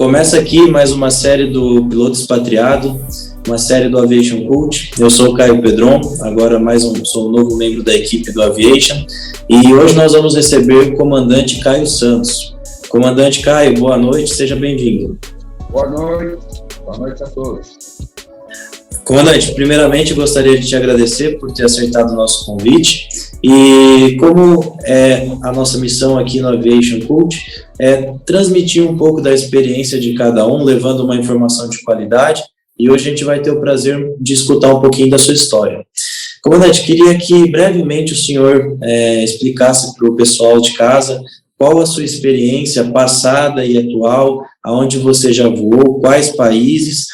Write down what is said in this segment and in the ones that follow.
Começa aqui mais uma série do Piloto Expatriado, uma série do Aviation Cult. Eu sou o Caio Pedron, agora sou um novo membro da equipe do Aviation, e hoje nós vamos receber o comandante Caio Santos. Comandante Caio, boa noite, seja bem-vindo. Boa noite a todos. Comandante, primeiramente gostaria de te agradecer por ter aceitado o nosso convite, e como é a nossa missão aqui no Aviation Cult, é transmitir um pouco da experiência de cada um, levando uma informação de qualidade, e hoje a gente vai ter o prazer de escutar um pouquinho da sua história. Comandante, queria que brevemente o senhor explicasse para o pessoal de casa qual a sua experiência passada e atual, aonde você já voou, quais países,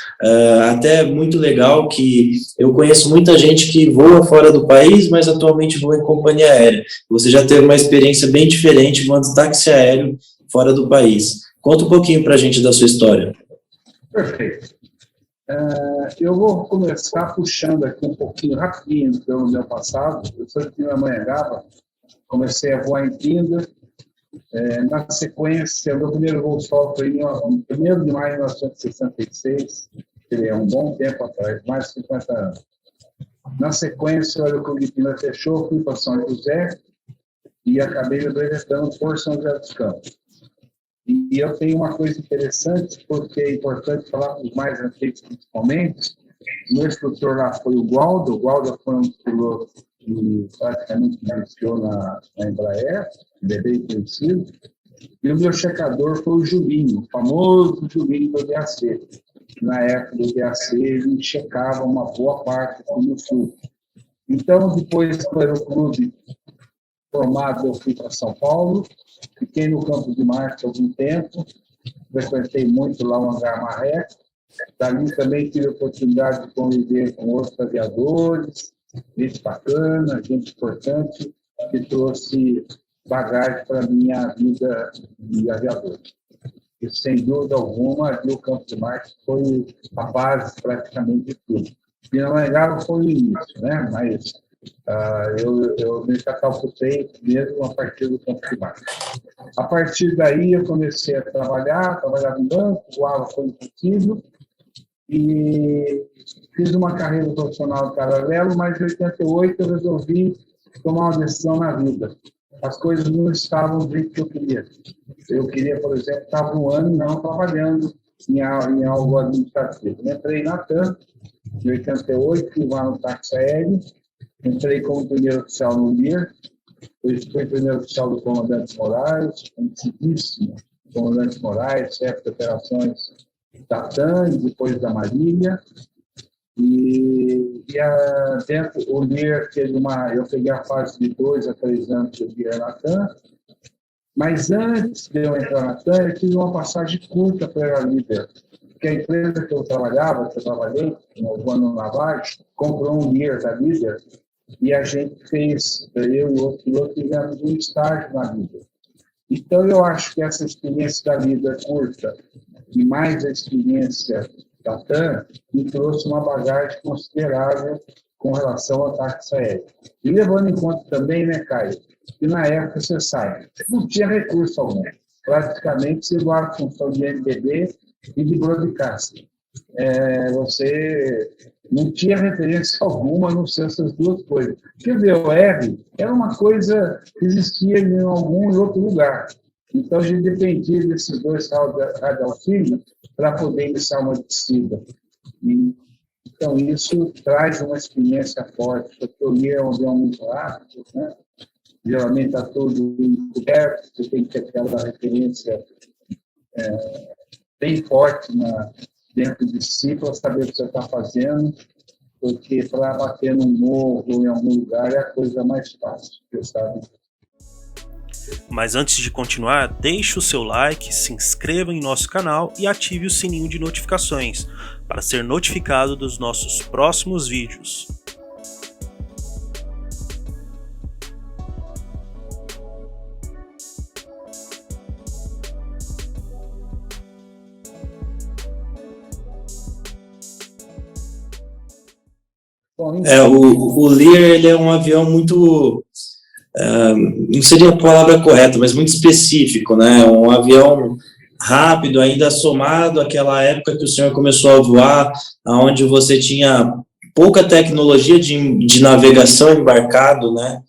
até muito legal que eu conheço muita gente que voa fora do país, mas atualmente voa em companhia aérea. Você já teve uma experiência bem diferente voando táxi aéreo fora do país. Conta um pouquinho para a gente da sua história. Perfeito. Eu vou começar puxando aqui um pouquinho rapidinho pelo meu passado. Eu sou de Pindamonhangaba, comecei a voar em Pinda. Na sequência, meu primeiro voo solo foi em 1º de maio de 1966, que é um bom tempo atrás, mais de 50 anos. Na sequência, o Clube de Pinda fechou, fui para São José e acabei me apresentando por São José dos Campos. E eu tenho uma coisa interessante, porque é importante falar para os mais antigos, principalmente. Meu instrutor lá foi o Gualdo. O Gualdo foi um piloto que praticamente iniciou na Embraer, bem conhecido. E o meu checador foi o Julinho, o famoso Julinho do DAC. Na época do DAC, ele checava uma boa parte do sul. Então, depois do aeroclube formado, eu fui para São Paulo, fiquei no Campo de Marte algum tempo, frequentei muito lá o Hangar Maré. Dali também tive a oportunidade de conviver com outros aviadores, gente bacana, gente importante, que trouxe bagagem para a minha vida de aviador. E, sem dúvida alguma, ali o Campo de Marte foi a base praticamente de tudo. Pindamonhangaba foi o início, né? Mas eu me catapultei mesmo a partir do Campo de Marte. A partir daí, eu comecei a trabalhava no banco, voava quando possível, e fiz uma carreira profissional paralelo, mas em 88 eu resolvi tomar uma decisão na vida. As coisas não estavam do jeito que eu queria. Eu queria, por exemplo, estar voando e não trabalhando em algo administrativo. Entrei na TAM, em 88, fui lá no táxi aéreo, entrei como primeiro oficial no LIR, fui primeiro oficial do comandante Moraes, conhecidíssimo comandante Moraes, chefe de operações da TAM e depois da Marília. Dentro o LIR teve eu peguei a fase de 2 a 3 anos do LIR na TAM, mas antes de eu entrar na TAM, eu tive uma passagem curta para a Líder, porque a empresa que eu trabalhei, no ano Navage, comprou um LIR da Líder, e a gente fez, eu e outro piloto, fizemos um estágio na Líder. Então, eu acho que essa experiência da Líder curta, e mais a experiência da TAM, me trouxe uma bagagem considerável com relação ao táxi aéreo. E levando em conta também, né, Caio, que na época, você sabe, não tinha recurso algum. Praticamente, você voava função de MDB e de broadcasting. Você não tinha referência alguma a não ser essas duas coisas. Porque o VOR era uma coisa que existia em algum outro lugar. Então, a gente dependia desses dois radioauxílios para poder iniciar uma descida. Então, isso traz uma experiência forte, porque o LIR é um avião muito rápido, né? Geralmente está tudo encoberto, você tem que ter aquela referência bem forte dentro de si para saber o que você está fazendo, porque para bater num morro ou em algum lugar é a coisa mais fácil, você sabe? Mas antes de continuar, deixe o seu like, se inscreva em nosso canal e ative o sininho de notificações para ser notificado dos nossos próximos vídeos. O Lear, ele é um avião muito, não seria a palavra correta, mas muito específico, né? Um avião rápido, ainda somado àquela época que o senhor começou a voar, onde você tinha pouca tecnologia de navegação embarcado, né?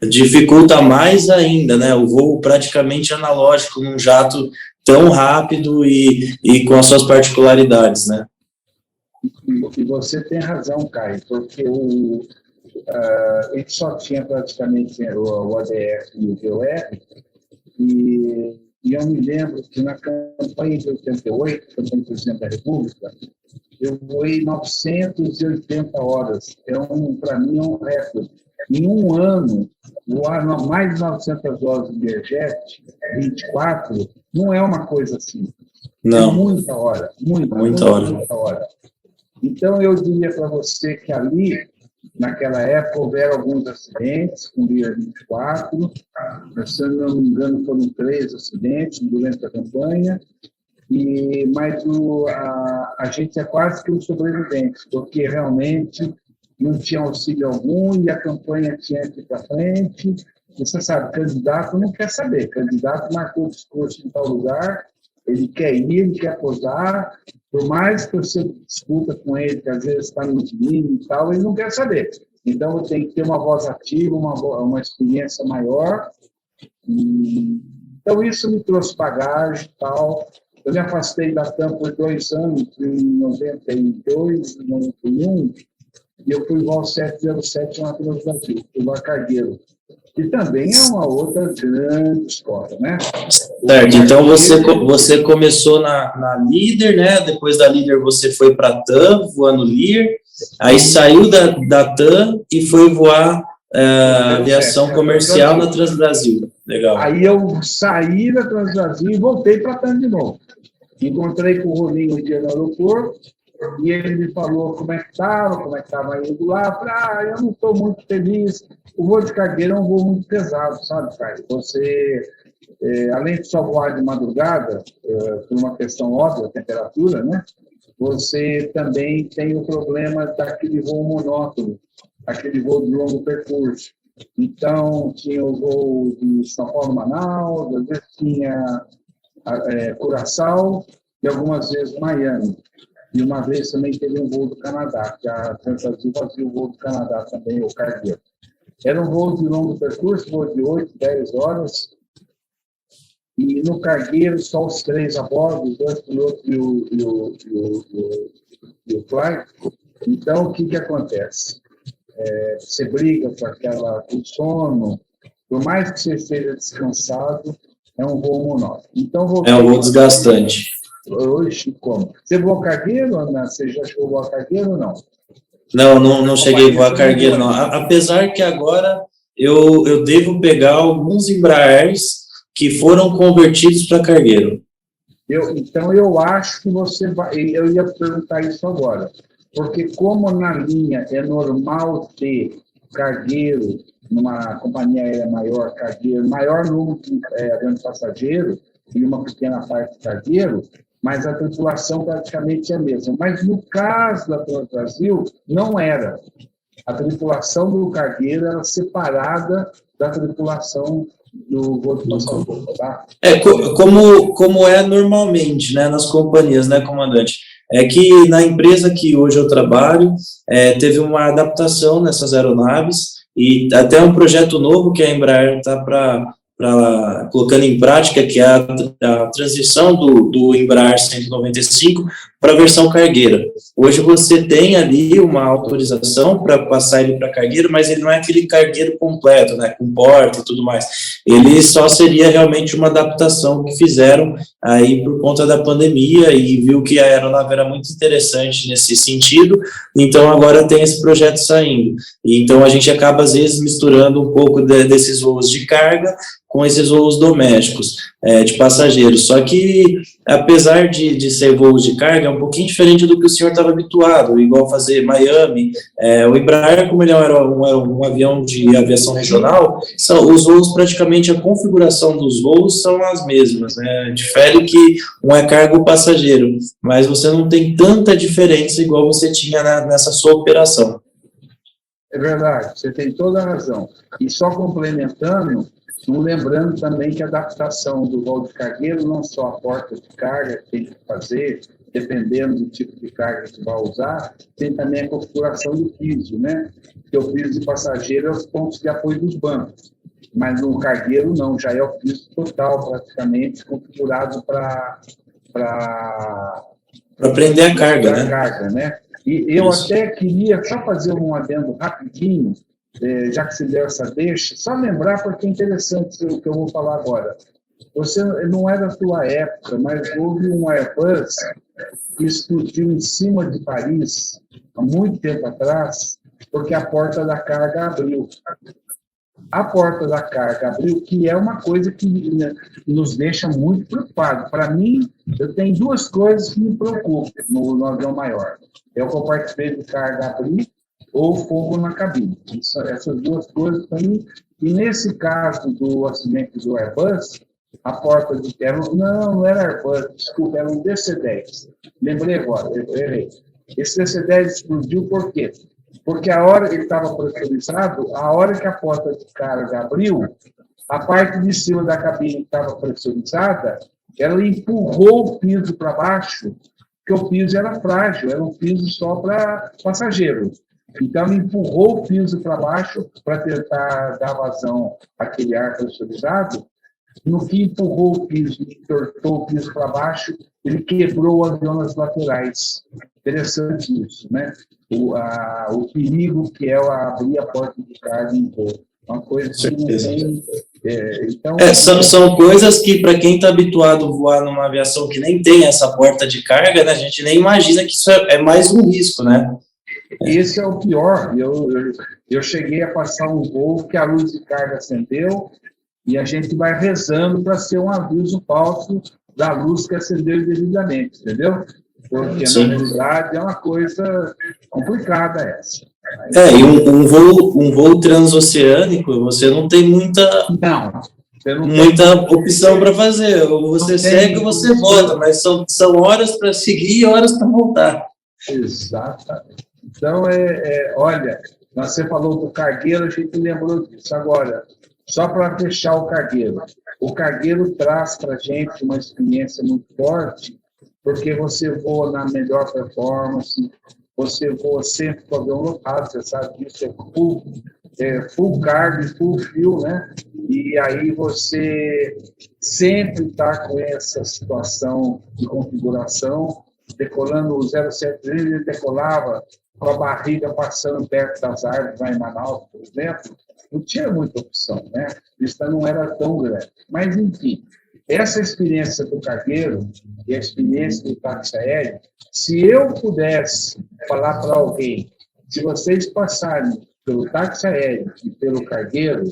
Dificulta mais ainda, né? O voo praticamente analógico num jato tão rápido e com as suas particularidades, né? E você tem razão, Caio, porque a gente só tinha praticamente o ADF e o VOR, e eu me lembro que na campanha de 88, campanha de presidente da República, eu voei 980 horas. Para mim, é um recorde. Em um ano, voar mais de 900 horas de Learjet, 24, não é uma coisa assim. Não. É muita hora. Muita hora. Então, eu diria para você que ali, naquela época, houveram alguns acidentes com o Lear 24. Se eu não me engano, foram 3 acidentes durante a campanha. Mas a gente é quase que um sobrevivente, porque realmente não tinha auxílio algum e a campanha tinha que ir para frente. Você sabe, candidato não quer saber. Candidato marcou o discurso em tal lugar, ele quer ir, ele quer posar. Por mais que você discuta com ele, que às vezes está mentindo e tal, ele não quer saber. Então, tem que ter uma voz ativa, uma experiência maior. Então, isso me trouxe bagagem e tal. Eu me afastei da TAM por 2 anos, em 92, 91, e eu fui voar 707 na Trans Brasil, fui voar cargueiro. E também é uma outra grande história, né? Certo, então você começou na Líder, né? Depois da Líder você foi para a TAM, voando Lear, aí saiu da TAM e foi voar aviação comercial na Transbrasil. Legal. Aí eu saí da Transbrasil e voltei para a TAM de novo. Encontrei com o Rolinho um dia no aeroporto e ele me falou como é que estava indo lá. Eu falei, eu não estou muito feliz. O voo de cargueiro é um voo muito pesado, sabe, Caio? Você, além de só voar de madrugada, por uma questão óbvia, temperatura, né? Você também tem o problema daquele voo monótono, aquele voo de longo percurso. Então, tinha o voo de São Paulo-Manaus, às vezes tinha Curaçao e algumas vezes Miami. E uma vez também teve um voo do Canadá, que a Transbrasil fazia o voo do Canadá também, o cargueiro. Era um voo de longo percurso, voo de 8, 10 horas. E no cargueiro, só os 3 a bordo, os 2 pilotos e o flight. Então, o que acontece? Você briga com sono, por mais que você esteja descansado, é um voo monótono. Então, é um voo desgastante. Hoje, como? Você voou cargueiro, Ana? Você já chegou a voar cargueiro ou não? Não cheguei a voar cargueiro, não. Apesar que agora eu devo pegar alguns Embraers que foram convertidos para cargueiro. Então, eu acho que você vai... Eu ia perguntar isso agora. Porque como na linha é normal ter cargueiro, numa companhia aérea maior, cargueiro, maior número de avião de passageiro e uma pequena parte de cargueiro, mas a tripulação praticamente é a mesma. Mas no caso da Transbrasil, não era. A tripulação do cargueiro era separada da tripulação do voo de passageiro, tá? Como é normalmente, né, nas companhias, né, comandante? É que na empresa que hoje eu trabalho, teve uma adaptação nessas aeronaves e até um projeto novo que a Embraer está colocando em prática, que é a transição do Embraer 195 para a versão cargueira. Hoje você tem ali uma autorização para passar ele para cargueiro, mas ele não é aquele cargueiro completo, né, com porta e tudo mais. Ele só seria realmente uma adaptação que fizeram aí por conta da pandemia e viu que a aeronave era muito interessante nesse sentido, então agora tem esse projeto saindo. E então a gente acaba às vezes misturando um pouco desses voos de carga com esses voos domésticos, de passageiros. Só que, apesar de ser voos de carga, é um pouquinho diferente do que o senhor estava habituado, igual fazer Miami. O Embraer, como ele era um avião de aviação regional, os voos, praticamente, a configuração dos voos são as mesmas, né? Difere que um é cargo passageiro, mas você não tem tanta diferença igual você tinha nessa sua operação. É verdade, você tem toda a razão. E só complementando, Lembrando também que a adaptação do voo de cargueiro, não só a porta de carga que tem que fazer, dependendo do tipo de carga que vai usar, tem também a configuração do piso, né? Porque o piso de passageiro é os pontos de apoio dos bancos, mas no cargueiro não, já é o piso total, praticamente, configurado para prender a carga, né? Carga, né? E eu até queria só fazer um adendo rapidinho, já que você deu essa deixa, só lembrar, porque é interessante o que eu vou falar agora. Você não é da tua época, mas houve um Airbus que explodiu em cima de Paris, há muito tempo atrás, porque a porta da carga abriu. A porta da carga abriu, que é uma coisa que nos deixa muito preocupados. Para mim, eu tenho duas coisas que me preocupam no avião maior. É o compartimento de carga abrir ou fogo na cabine. Essas duas coisas para mim. E nesse caso do acidente do Airbus, a porta de terra... Não era Airbus, desculpa, era um DC-10. Lembrei agora, eu errei. Esse DC-10 explodiu por quê? Porque a hora que ele estava pressurizado, a hora que a porta de carga abriu, a parte de cima da cabine que estava pressurizada, ela empurrou o piso para baixo, porque o piso era frágil, era um piso só para passageiro. Então, ela empurrou o piso para baixo para tentar dar vazão àquele ar pressurizado. No que empurrou o piso, tortou o piso para baixo, ele quebrou o avião nas laterais. Interessante isso, né? O perigo que é abrir a porta de carga em voo. Uma coisa que não tem... Então, são coisas que, para quem está habituado a voar numa aviação que nem tem essa porta de carga, né, a gente nem imagina que isso é mais um risco, né? Esse é o pior. Eu cheguei a passar um voo que a luz de carga acendeu e a gente vai rezando para ser um aviso falso da luz que acendeu indevidamente, entendeu? Porque, na realidade, é uma coisa complicada essa. E um voo transoceânico, você não tem muita opção para fazer. Ou você segue ou você volta, mas são horas para seguir e horas para voltar. Exatamente. Então, olha, você falou do cargueiro, a gente lembrou disso. Agora, só para fechar o cargueiro traz para a gente uma experiência muito forte, porque você voa na melhor performance, você voa sempre com o avião lotado, você sabe disso, full cargo, full fuel, né? E aí você sempre está com essa situação de configuração, decolando o 073, ele decolava com a barriga passando perto das árvores lá em Manaus, por exemplo, não tinha muita opção, né? A pista não era tão grande. Mas, enfim, essa experiência do cargueiro e a experiência do táxi aéreo, se eu pudesse falar para alguém, se vocês passarem pelo táxi aéreo e pelo cargueiro,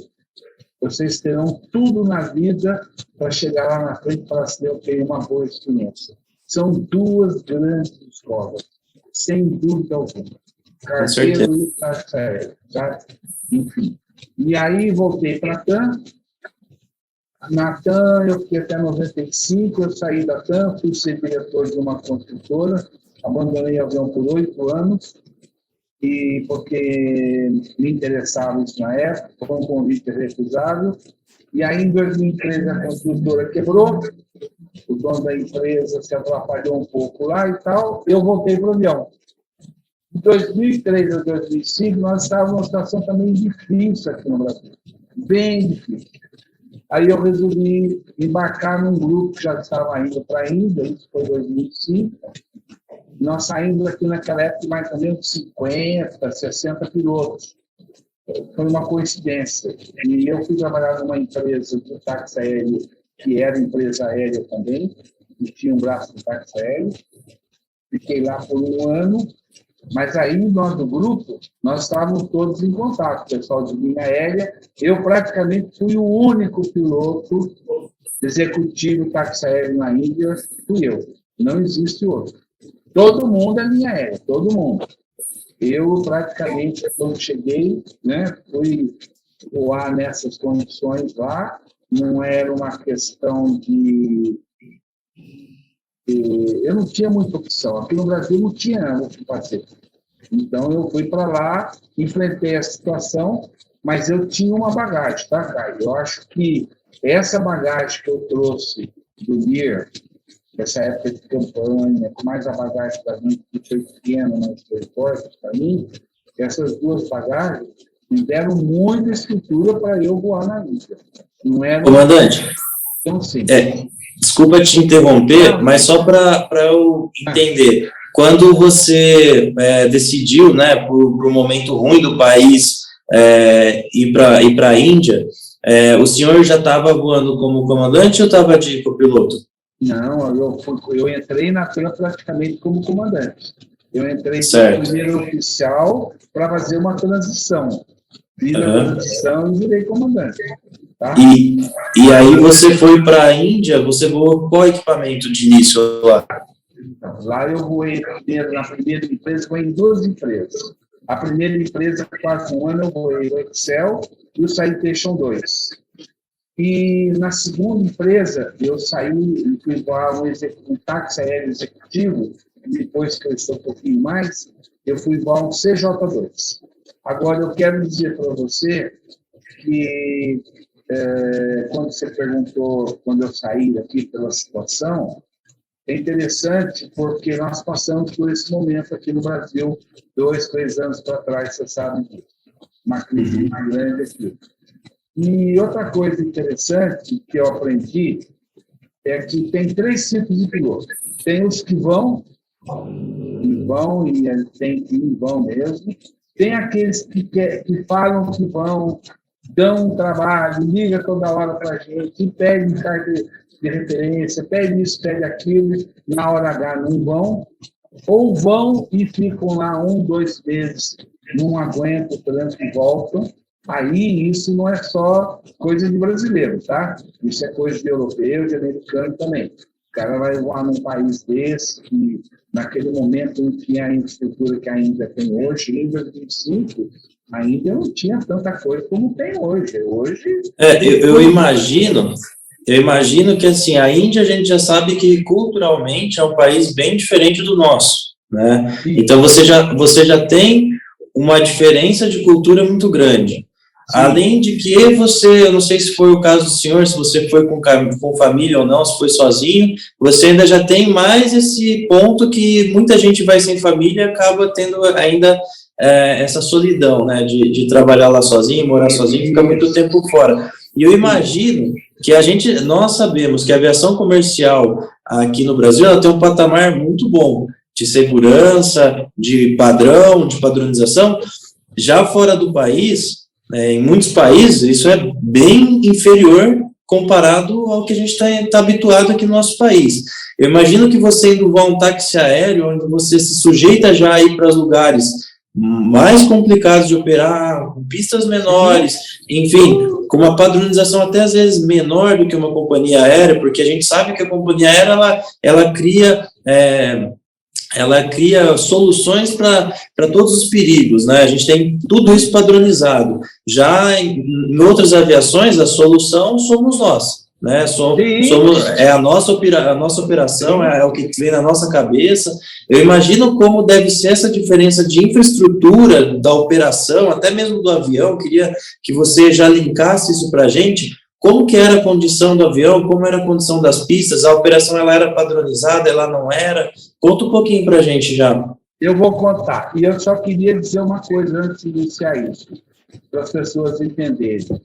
vocês terão tudo na vida para chegar lá na frente e falar assim, eu tenho uma boa experiência. São duas grandes escolas, sem dúvida alguma. Cargueiro e táxi aéreo, tá? Enfim. E aí voltei para a TAM. Na TAM eu fiquei até 95, eu saí da TAM, fui ser diretor de uma construtora, abandonei o avião por 8 anos, e porque me interessava isso na época, foi um convite recusável. E aí, em 2013, a construtora quebrou, o dono da empresa se atrapalhou um pouco lá e tal, eu voltei para o avião. De 2003 a 2005, nós estávamos numa situação também difícil aqui no Brasil, bem difícil. Aí eu resolvi embarcar num grupo que já estava indo para a Índia, isso foi em 2005. Nós saímos aqui naquela época mais ou menos 50, 60 pilotos. Foi uma coincidência. E eu fui trabalhar numa empresa de táxi aéreo, que era empresa aérea também, e tinha um braço de táxi aéreo. Fiquei lá por 1 ano, mas aí nós do grupo, nós estávamos todos em contato, o pessoal de linha aérea. Eu praticamente fui o único piloto executivo táxi aéreo na Índia, fui eu. Não existe outro. Todo mundo é linha aérea, todo mundo. Eu praticamente, quando cheguei, né, fui voar nessas condições lá, não era uma questão de... Eu não tinha muita opção. Aqui no Brasil não tinha o que fazer. Então, eu fui para lá, enfrentei a situação, Mas eu tinha uma bagagem, tá, Caio? Eu acho que essa bagagem que eu trouxe do MIR, essa época de campanha, com mais a bagagem da gente que foi pequena, mas foi forte para mim, essas duas bagagens me deram muita estrutura para eu voar na Índia. Não era... Comandante, Então, sim. Desculpa te interromper, mas só para eu entender, quando você decidiu, né, por um momento ruim do país, ir para a Índia, o senhor já estava voando como comandante ou estava de copiloto? Não, eu entrei na TAM praticamente como comandante. Eu entrei como primeiro oficial para fazer uma transição. Fiz a transição e virei comandante. Tá? E aí você foi para a Índia, você voou qual equipamento de início lá? Então, lá eu voei na primeira empresa, voei em duas empresas. A primeira empresa, quase um ano, eu voei o Excel e o Citation 2. E na segunda empresa, eu saí e fui voar um táxi aéreo executivo, depois que eu estou um pouquinho mais, eu fui voar um CJ2. Agora, eu quero dizer para você que, quando você perguntou, quando eu saí daqui pela situação, é interessante porque nós passamos por esse momento aqui no Brasil, 2, 3 anos para trás, você sabe disso. Uma crise muito grande aqui. E outra coisa interessante que eu aprendi é que tem 3 tipos de pilotos. Tem os que vão e tem que ir, vão mesmo. Tem aqueles que falam que vão, dão um trabalho, liga toda hora para a gente, pedem carta de referência, pede isso, pede aquilo, na hora H não vão, ou vão e ficam lá 1, 2 meses, não aguentam o trânsito e voltam. Aí isso não é só coisa de brasileiro, tá? Isso é coisa de europeu, de americano também. O cara vai voar num país desse, que naquele momento não tinha a infraestrutura que a Índia tem hoje, em 2005, a Índia não tinha tanta coisa como tem hoje. Eu imagino que assim, a Índia a gente já sabe que culturalmente é um país bem diferente do nosso, né? Então você já tem uma diferença de cultura muito grande. Sim. Além de que eu não sei se foi o caso do senhor, se você foi com família ou não, se foi sozinho, você ainda já tem mais esse ponto que muita gente vai sem família e acaba tendo ainda essa solidão, né, de trabalhar lá sozinho, morar sozinho, ficar muito tempo fora. E eu imagino que nós sabemos que a aviação comercial aqui no Brasil, ela tem um patamar muito bom de segurança, de padrão, de padronização. Já fora do país, em muitos países, isso é bem inferior comparado ao que a gente está habituado aqui no nosso país. Eu imagino que você indo voar um táxi aéreo, onde você se sujeita já a ir para os lugares mais complicados de operar, com pistas menores, enfim, com uma padronização até às vezes menor do que uma companhia aérea, porque a gente sabe que a companhia aérea ela cria soluções para todos os perigos, né? A gente tem tudo isso padronizado. Já em outras aviações, a solução somos nós, né? A nossa operação, é o que vem na nossa cabeça. Eu imagino como deve ser essa diferença de infraestrutura da operação, até mesmo do avião. Queria que você já linkasse isso para a gente. Como que era a condição do avião, como era a condição das pistas, a operação ela era padronizada, ela não era? Conta um pouquinho para a gente já. Eu vou contar. E eu só queria dizer uma coisa antes de iniciar isso, para as pessoas entenderem.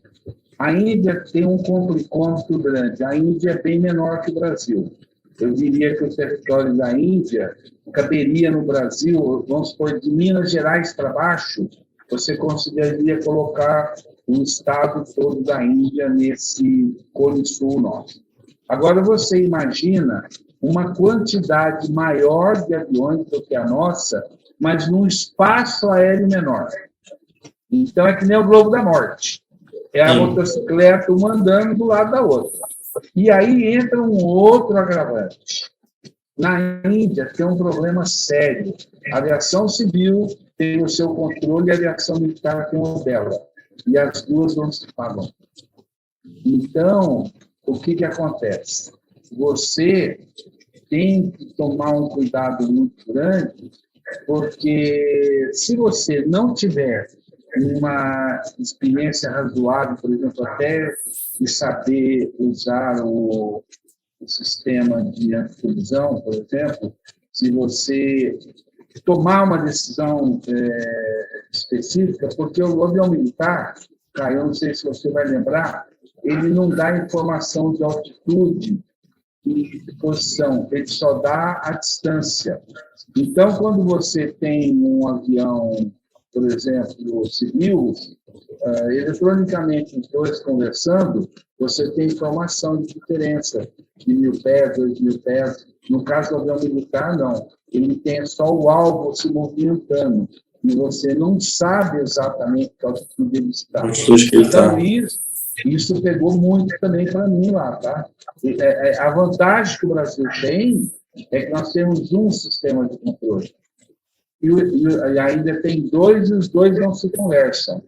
A Índia tem um complicômetro grande. A Índia é bem menor que o Brasil. Eu diria que o território da Índia caberia no Brasil, vamos supor, de Minas Gerais para baixo, você consideraria colocar o estado todo da Índia nesse Cone Sul nosso. Agora, você imagina uma quantidade maior de aviões do que a nossa, mas num espaço aéreo menor. Então, é que nem o Globo da Morte. É a motocicleta uma andando do lado da outra. E aí entra um outro agravante. Na Índia tem um problema sério. A aviação civil tem o seu controle e a aviação militar tem o dela. E as duas não se falam. Então, o que acontece? Você tem que tomar um cuidado muito grande, porque se você não tiver uma experiência razoável, por exemplo, até de saber usar o sistema de anticolisão, por exemplo, se você tomar uma decisão específica, porque o avião militar, Caio, eu não sei se você vai lembrar, ele não dá informação de altitude e de posição, ele só dá a distância. Então, quando você tem um avião, por exemplo, civil, eletronicamente os dois conversando, você tem informação de diferença de 1.000 pés, 2.000 pés. No caso do avião militar, não. Ele tem só o alvo se movimentando e você não sabe exatamente qual altitude ele está. Então, isso pegou muito também para mim lá, tá? A vantagem que o Brasil tem é que nós temos um sistema de controle. E ainda tem dois, e os dois não se conversam.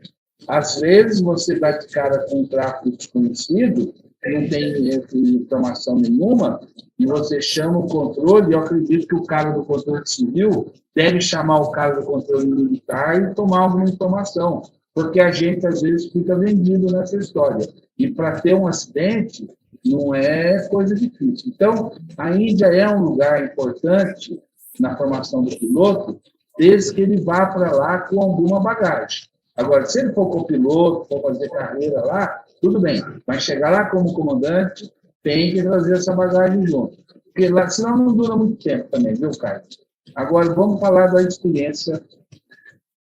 Às vezes, você dá de cara com um tráfego desconhecido, não tem informação nenhuma, e você chama o controle, e eu acredito que o cara do controle civil deve chamar o cara do controle militar e tomar alguma informação, porque a gente, às vezes, fica vendido nessa história. E para ter um acidente, não é coisa difícil. Então, a Índia é um lugar importante na formação do piloto, desde que ele vá para lá com alguma bagagem. Agora, se ele for copiloto, for fazer carreira lá, tudo bem. Mas chegar lá como comandante, tem que trazer essa bagagem junto. Porque lá, senão não dura muito tempo também, viu, Carlos? Agora, vamos falar da experiência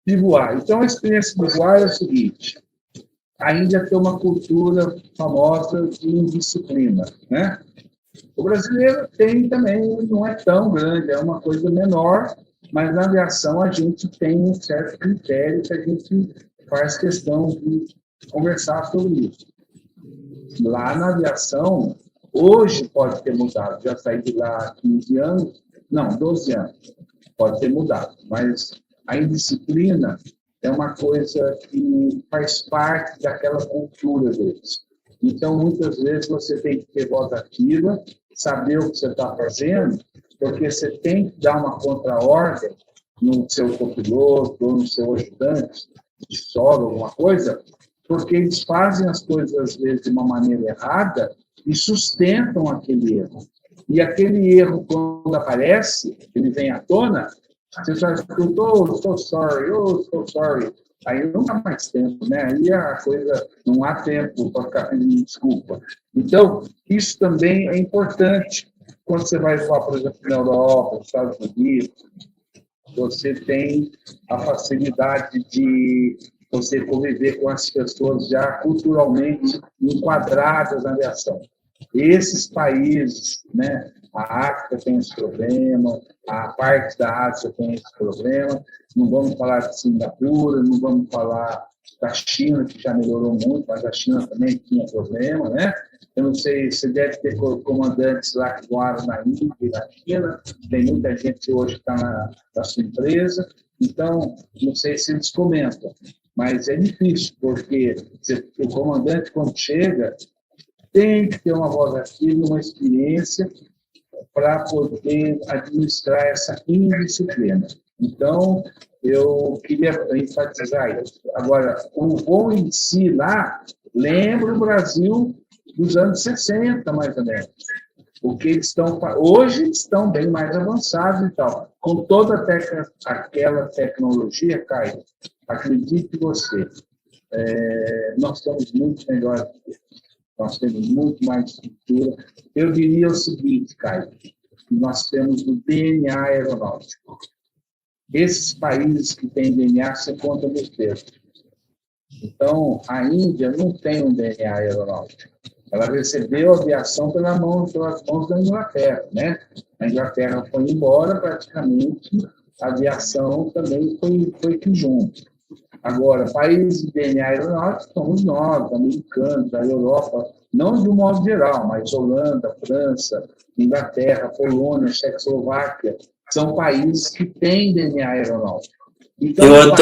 de voar. Então, a experiência de voar é o seguinte. A Índia tem uma cultura famosa de indisciplina, né? O brasileiro tem também, não é tão grande, é uma coisa menor, mas na aviação a gente tem um certo critério que a gente faz questão de conversar sobre isso. Lá na aviação, hoje pode ter mudado, já saí de lá há 15 anos, não, 12 anos, pode ter mudado, mas a indisciplina é uma coisa que faz parte daquela cultura deles. Então, muitas vezes você tem que ter voz ativa, saber o que você está fazendo, porque você tem que dar uma contra-ordem no seu copiloto ou no seu ajudante, de solo, alguma coisa, porque eles fazem as coisas, às vezes, de uma maneira errada e sustentam aquele erro. E aquele erro, quando aparece, ele vem à tona, você só escuta, oh, so sorry. Aí não dá mais tempo, né? Aí a coisa, não há tempo para ficar pedindo desculpa. Então, isso também é importante. Quando você vai voar, por exemplo, na Europa, nos Estados Unidos, você tem a facilidade de você conviver com as pessoas já culturalmente enquadradas na aviação. Esses países, né, a África tem esse problema, a parte da Ásia tem esse problema, não vamos falar de Singapura, não vamos falar da China, que já melhorou muito, mas a China também tinha problema, né? Eu não sei, você deve ter comandantes lá que voaram na Índia e na China, tem muita gente que hoje está na sua empresa, então, não sei se eles comentam, mas é difícil, porque o comandante, quando chega, tem que ter uma voz ativa, uma experiência para poder administrar essa indisciplina. Então, eu queria enfatizar isso. Agora, o voo em si lá lembra o Brasil dos anos 60, mais ou menos. Porque eles estão, hoje eles estão bem mais avançados e tal. Com toda aquela tecnologia, Caio, acredite você, nós estamos muito melhores do que isso. Nós temos muito mais estrutura. Eu diria o seguinte, Caio, nós temos o DNA aeronáutico. Esses países que têm DNA, você conta nos dedos. Então, a Índia não tem um DNA aeronáutico. Ela recebeu a aviação pelas mãos da Inglaterra, né? A Inglaterra foi embora, praticamente, a aviação também foi aqui junto. Agora, países de DNA aeronáutico somos nós, americanos, da Europa, não de um modo geral, mas Holanda, França, Inglaterra, Polônia, Tchecoslováquia, são países que têm DNA aeronáutico. Então, o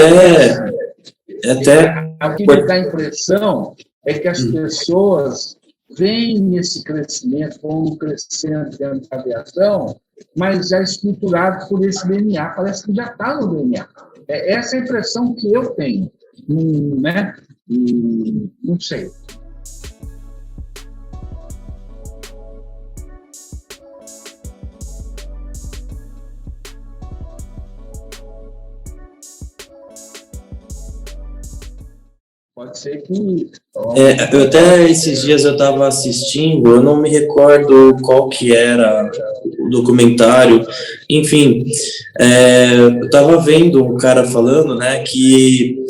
que me dá a impressão é que as pessoas veem esse crescimento, como crescendo dentro da aviação, mas já estruturado por esse DNA, parece que já está no DNA. Essa é a impressão que eu tenho. né? Não sei. Pode ser que... Eu até esses dias eu estava assistindo, eu não me recordo qual que era o documentário, enfim, eu estava vendo um cara falando, né, que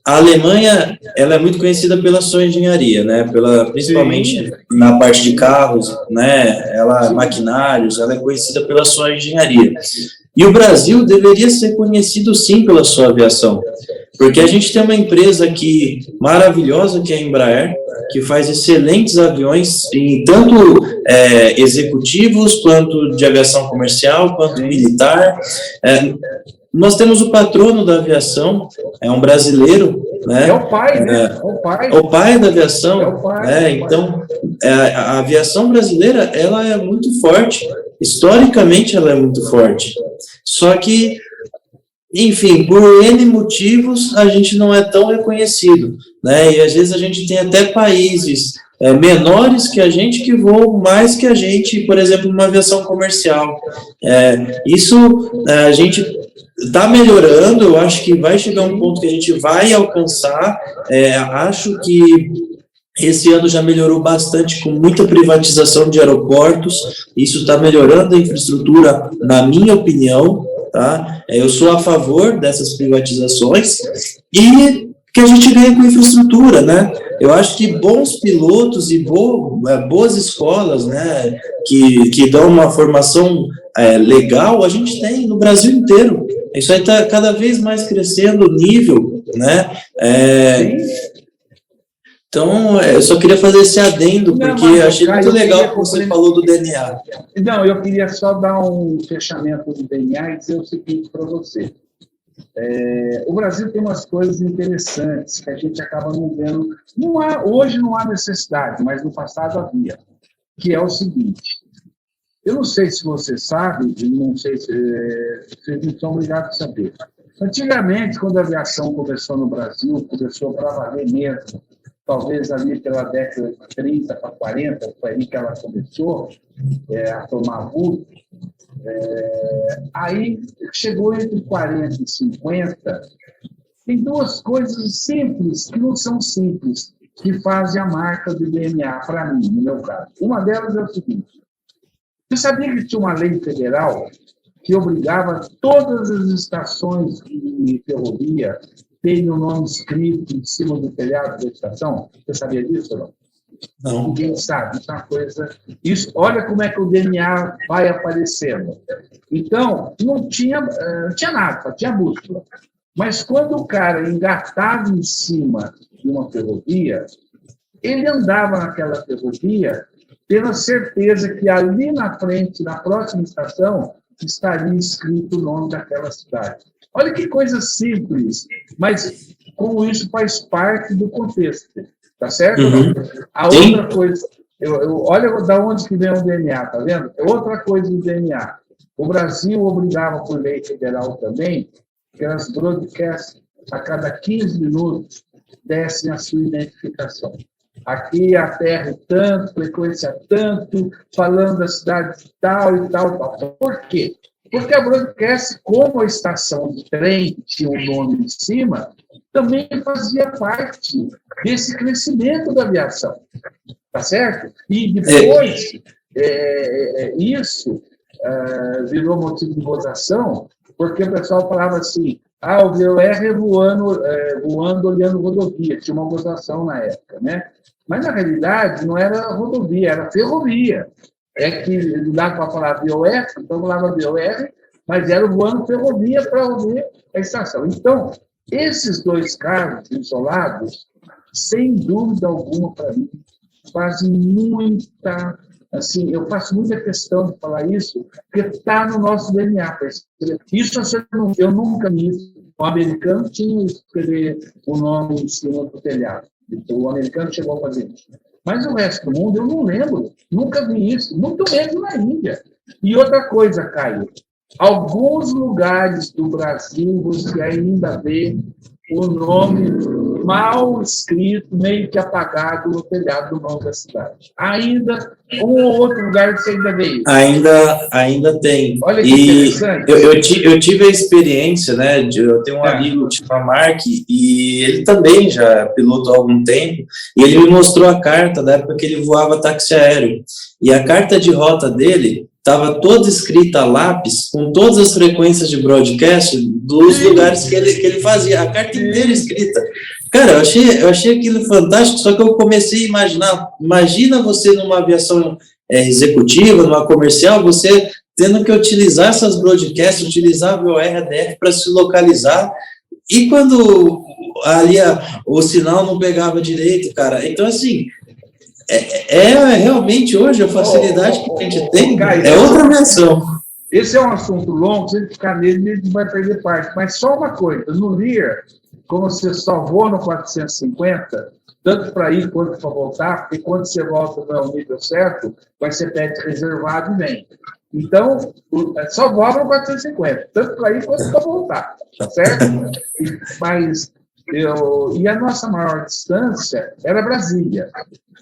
a Alemanha, ela é muito conhecida pela sua engenharia, né, principalmente na parte de carros, né, maquinários, ela é conhecida pela sua engenharia. E o Brasil deveria ser conhecido, sim, pela sua aviação, porque a gente tem uma empresa aqui maravilhosa, que é a Embraer, que faz excelentes aviões, em tanto executivos, quanto de aviação comercial, quanto militar. Nós temos o patrono da aviação, é um brasileiro, né? É o pai, né? O pai da aviação. Então, a aviação brasileira, ela é muito forte. Historicamente, ela é muito forte. Só que, enfim, por N motivos, a gente não é tão reconhecido, né? E às vezes a gente tem até países menores que a gente que voam mais que a gente, por exemplo, numa aviação comercial. Isso a gente está melhorando, eu acho que vai chegar um ponto que a gente vai alcançar. Acho que esse ano já melhorou bastante com muita privatização de aeroportos, isso está melhorando a infraestrutura, na minha opinião, tá? Eu sou a favor dessas privatizações e que a gente ganha com infraestrutura, né? Eu acho que bons pilotos e boas escolas, né, que dão uma formação legal, a gente tem no Brasil inteiro. Isso aí está cada vez mais crescendo o nível, né? Então, eu só queria fazer esse adendo, porque eu achei muito legal que você falou do DNA. Não, eu queria só dar um fechamento do DNA e dizer o seguinte para você. O Brasil tem umas coisas interessantes que a gente acaba não vendo. Hoje não há necessidade, mas no passado havia. Que é o seguinte. Eu não sei se você sabe, não sei se vocês não são obrigados a saber. Antigamente, quando a aviação começou no Brasil, começou para valer mesmo, talvez ali pela década de 30 para 40, foi aí que ela começou a tomar vulto. Aí chegou entre 40 e 50, tem duas coisas simples, que não são simples, que fazem a marca do DNA, para mim, no meu caso. Uma delas é o seguinte: você sabia que tinha uma lei federal que obrigava todas as estações de ferrovia terem o nome escrito em cima do telhado da estação? Você sabia disso ou não? Não. Ninguém sabe. Isso é uma coisa... olha como é que o DNA vai aparecendo. Então, não tinha nada, só tinha bússola. Mas quando o cara engatava em cima de uma ferrovia, ele andava naquela ferrovia tendo a certeza que ali na frente, na próxima estação, estaria escrito o nome daquela cidade. Olha que coisa simples, mas como isso faz parte do contexto, tá certo? Uhum. A outra coisa, olha da onde que vem o DNA, tá vendo? Outra coisa do DNA. O Brasil obrigava por lei federal também que as broadcasts, a cada 15 minutos, dessem a sua identificação. Aqui a Terra é tanto, frequência tanto, falando da cidade tal e tal e tal. Por quê? Porque a broadcast, como a estação de trem tinha um nome em cima, também fazia parte desse crescimento da aviação. Tá certo? E depois, isso virou motivo de gozação, porque o pessoal falava assim: o VOR voando olhando rodovia. Tinha uma gozação na época, né? Mas, na realidade, não era rodovia, era ferrovia. É que não dá para falar VOR, então falava VOR, mas era voando ferrovia para ouvir a estação. Então, esses dois carros isolados, sem dúvida alguma, para mim, fazem muita... Assim, eu faço muita questão de falar isso, porque está no nosso DNA. Percebe? Isso eu nunca vi. O americano tinha que escrever o nome em cima do telhado. O americano chegou a fazer isso. Mas o resto do mundo eu não lembro. Nunca vi isso. Muito menos na Índia. E outra coisa, Caio. Alguns lugares do Brasil você ainda vê o nome mal escrito, meio que apagado no telhado do nome da cidade. Ainda, um ou outro lugar você ainda vê isso. Ainda tem. Olha que E interessante. eu tive a experiência, né? Eu tenho um amigo que chama Mark, e ele também já pilotou há algum tempo, e ele me mostrou a carta da época que ele voava táxi aéreo. E a carta de rota dele estava toda escrita a lápis, com todas as frequências de broadcast dos lugares que ele fazia, a carta inteira escrita. Cara, eu achei aquilo fantástico, só que eu comecei a imaginar, imagina você numa aviação executiva, numa comercial, você tendo que utilizar essas broadcasts, utilizar o RDF para se localizar, e quando ali o sinal não pegava direito, cara, então assim, realmente hoje a facilidade que a gente tem é outra aviação. Esse é um assunto longo, se ele ficar nele, ele vai perder parte. Mas só uma coisa, no Lear, como você só voa no 450, tanto para ir quanto para voltar, porque quando você volta não é o nível certo, vai ser pet reservado e vem. Então, só voa no 450, tanto para ir quanto para voltar, certo? Mas e a nossa maior distância era Brasília,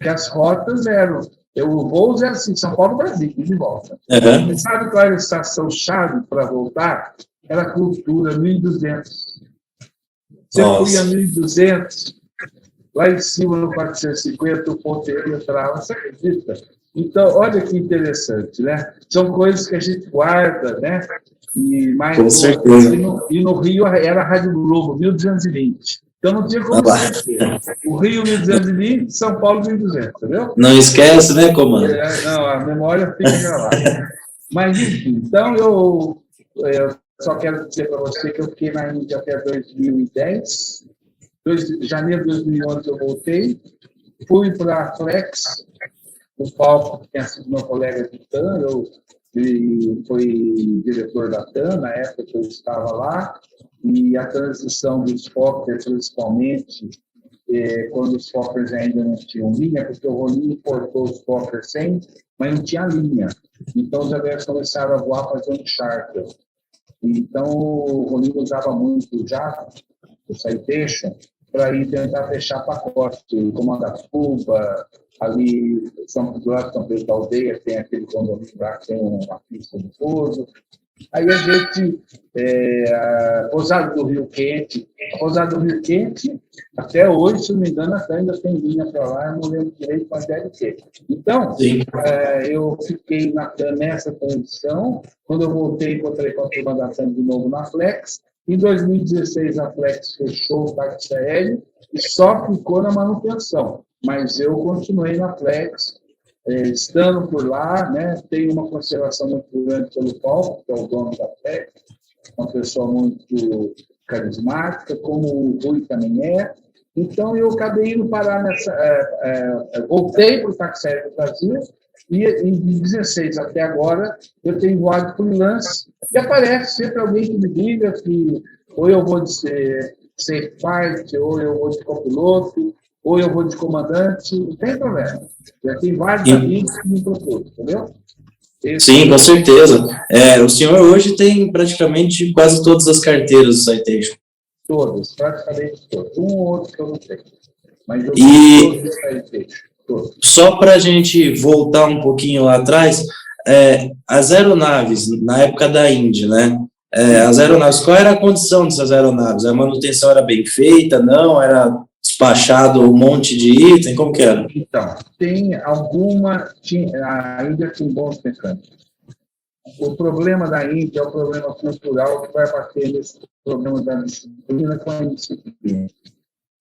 que as rotas eram, o voo era assim, São Paulo-Brasília, de volta. Uhum. E sabe qual era a estação-chave para voltar? Era a Cultura 1200. Você punha 1200, lá em cima no 450, o ponteiro entrava, você acredita? Então, olha que interessante, né? São coisas que a gente guarda, né? Com certeza. E no Rio era a Rádio Globo, 1220. Então não tinha como esquecer. O Rio 1220, São Paulo 1200, entendeu? Não esquece, né, comando? Não, a memória fica gravada. Mas, enfim, então eu só quero dizer para você que eu fiquei na Índia até 2010. Janeiro de 2011 eu voltei. Fui para a Flex, o Paulo, que tinha sido meu colega de TAM, ele foi diretor da TAM na época que eu estava lá, e a transição dos Fokkers, principalmente, quando os Fokkers ainda não tinham linha, porque o Rolim importou os Fokkers 100, mas não tinha linha. Então, os aviões começaram a voar fazendo charter. Então, o Rolim usava muito o jato, o Citation, para ir tentar fechar pacote, como a da Cuba, ali, São Pedro da Aldeia, tem aquele condomínio lá que tem uma pista de pouso. Aí a gente, Pousada do Rio Quente, até hoje, se não me engano, ainda tem linha para lá, eu não lembro direito, mas deve ter. Então, eu fiquei nessa condição, quando eu voltei, encontrei com a turma da TAM de novo na Flex. Em 2016, a Flex fechou o táxi aéreo e só ficou na manutenção. Mas eu continuei na Flex, estando por lá, né? Tenho uma consideração muito grande pelo Paulo, que é o dono da Flex, uma pessoa muito carismática, como o Rui também é. Então, eu acabei indo parar voltei para o táxi aéreo do Brasil, e em 2016 até agora, eu tenho voado freelance, e aparece sempre alguém que me diga que ou eu vou de safe part, ou eu vou de copiloto, ou eu vou de comandante, não tem problema. Já tem vários amigos que me procuram, entendeu? Sim, com certeza. O senhor hoje tem praticamente quase todas as carteiras do Citation. Todas, praticamente todas. Um ou outro que eu não tenho. Mas eu tenho todos os Citation. Só para a gente voltar um pouquinho lá atrás, as aeronaves, na época da Indy, né? As aeronaves, qual era a condição dessas aeronaves? A manutenção era bem feita, não? Era despachado um monte de item? Como que era? Então, tem alguma... A Índia tem bons mecânicos. O problema da Índia é o problema cultural que vai bater nesse problema da disciplina com a indisciplina.